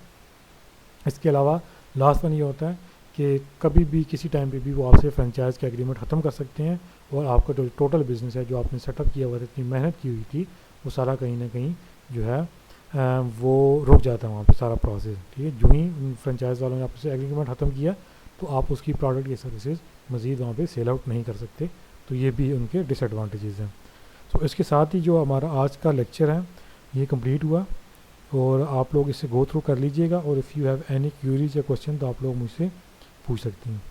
[SPEAKER 1] इसके अलावा लास्ट वन ये होता है कि कभी भी किसी टाइम पे भी वो आपसे फ्रेंचाइज का एग्रीमेंट ख़त्म कर सकते हैं और आपका जो टोटल बिज़नेस है जो आपने सेटअप किया हुआ था, इतनी मेहनत की हुई थी, वो सारा कहीं ना कहीं जो है वो रुक जाता है वहाँ पे सारा प्रोसेस। ठीक है, जो ही फ्रेंचाइज वालों ने आपसे एग्रीमेंट ख़त्म किया तो आप उसकी प्रोडक्ट या सर्विसेज मज़ीद वहाँ पे सेल आउट नहीं कर सकते। तो ये भी उनके डिसएडवांटेजेस हैं। तो इसके साथ ही जो हमारा आज का लेक्चर है ये कंप्लीट हुआ, और आप लोग इसे गो थ्रू कर लीजिएगा, और if you have any curies या क्वेश्चन तो आप लोग मुझसे पूछ सकती हैं।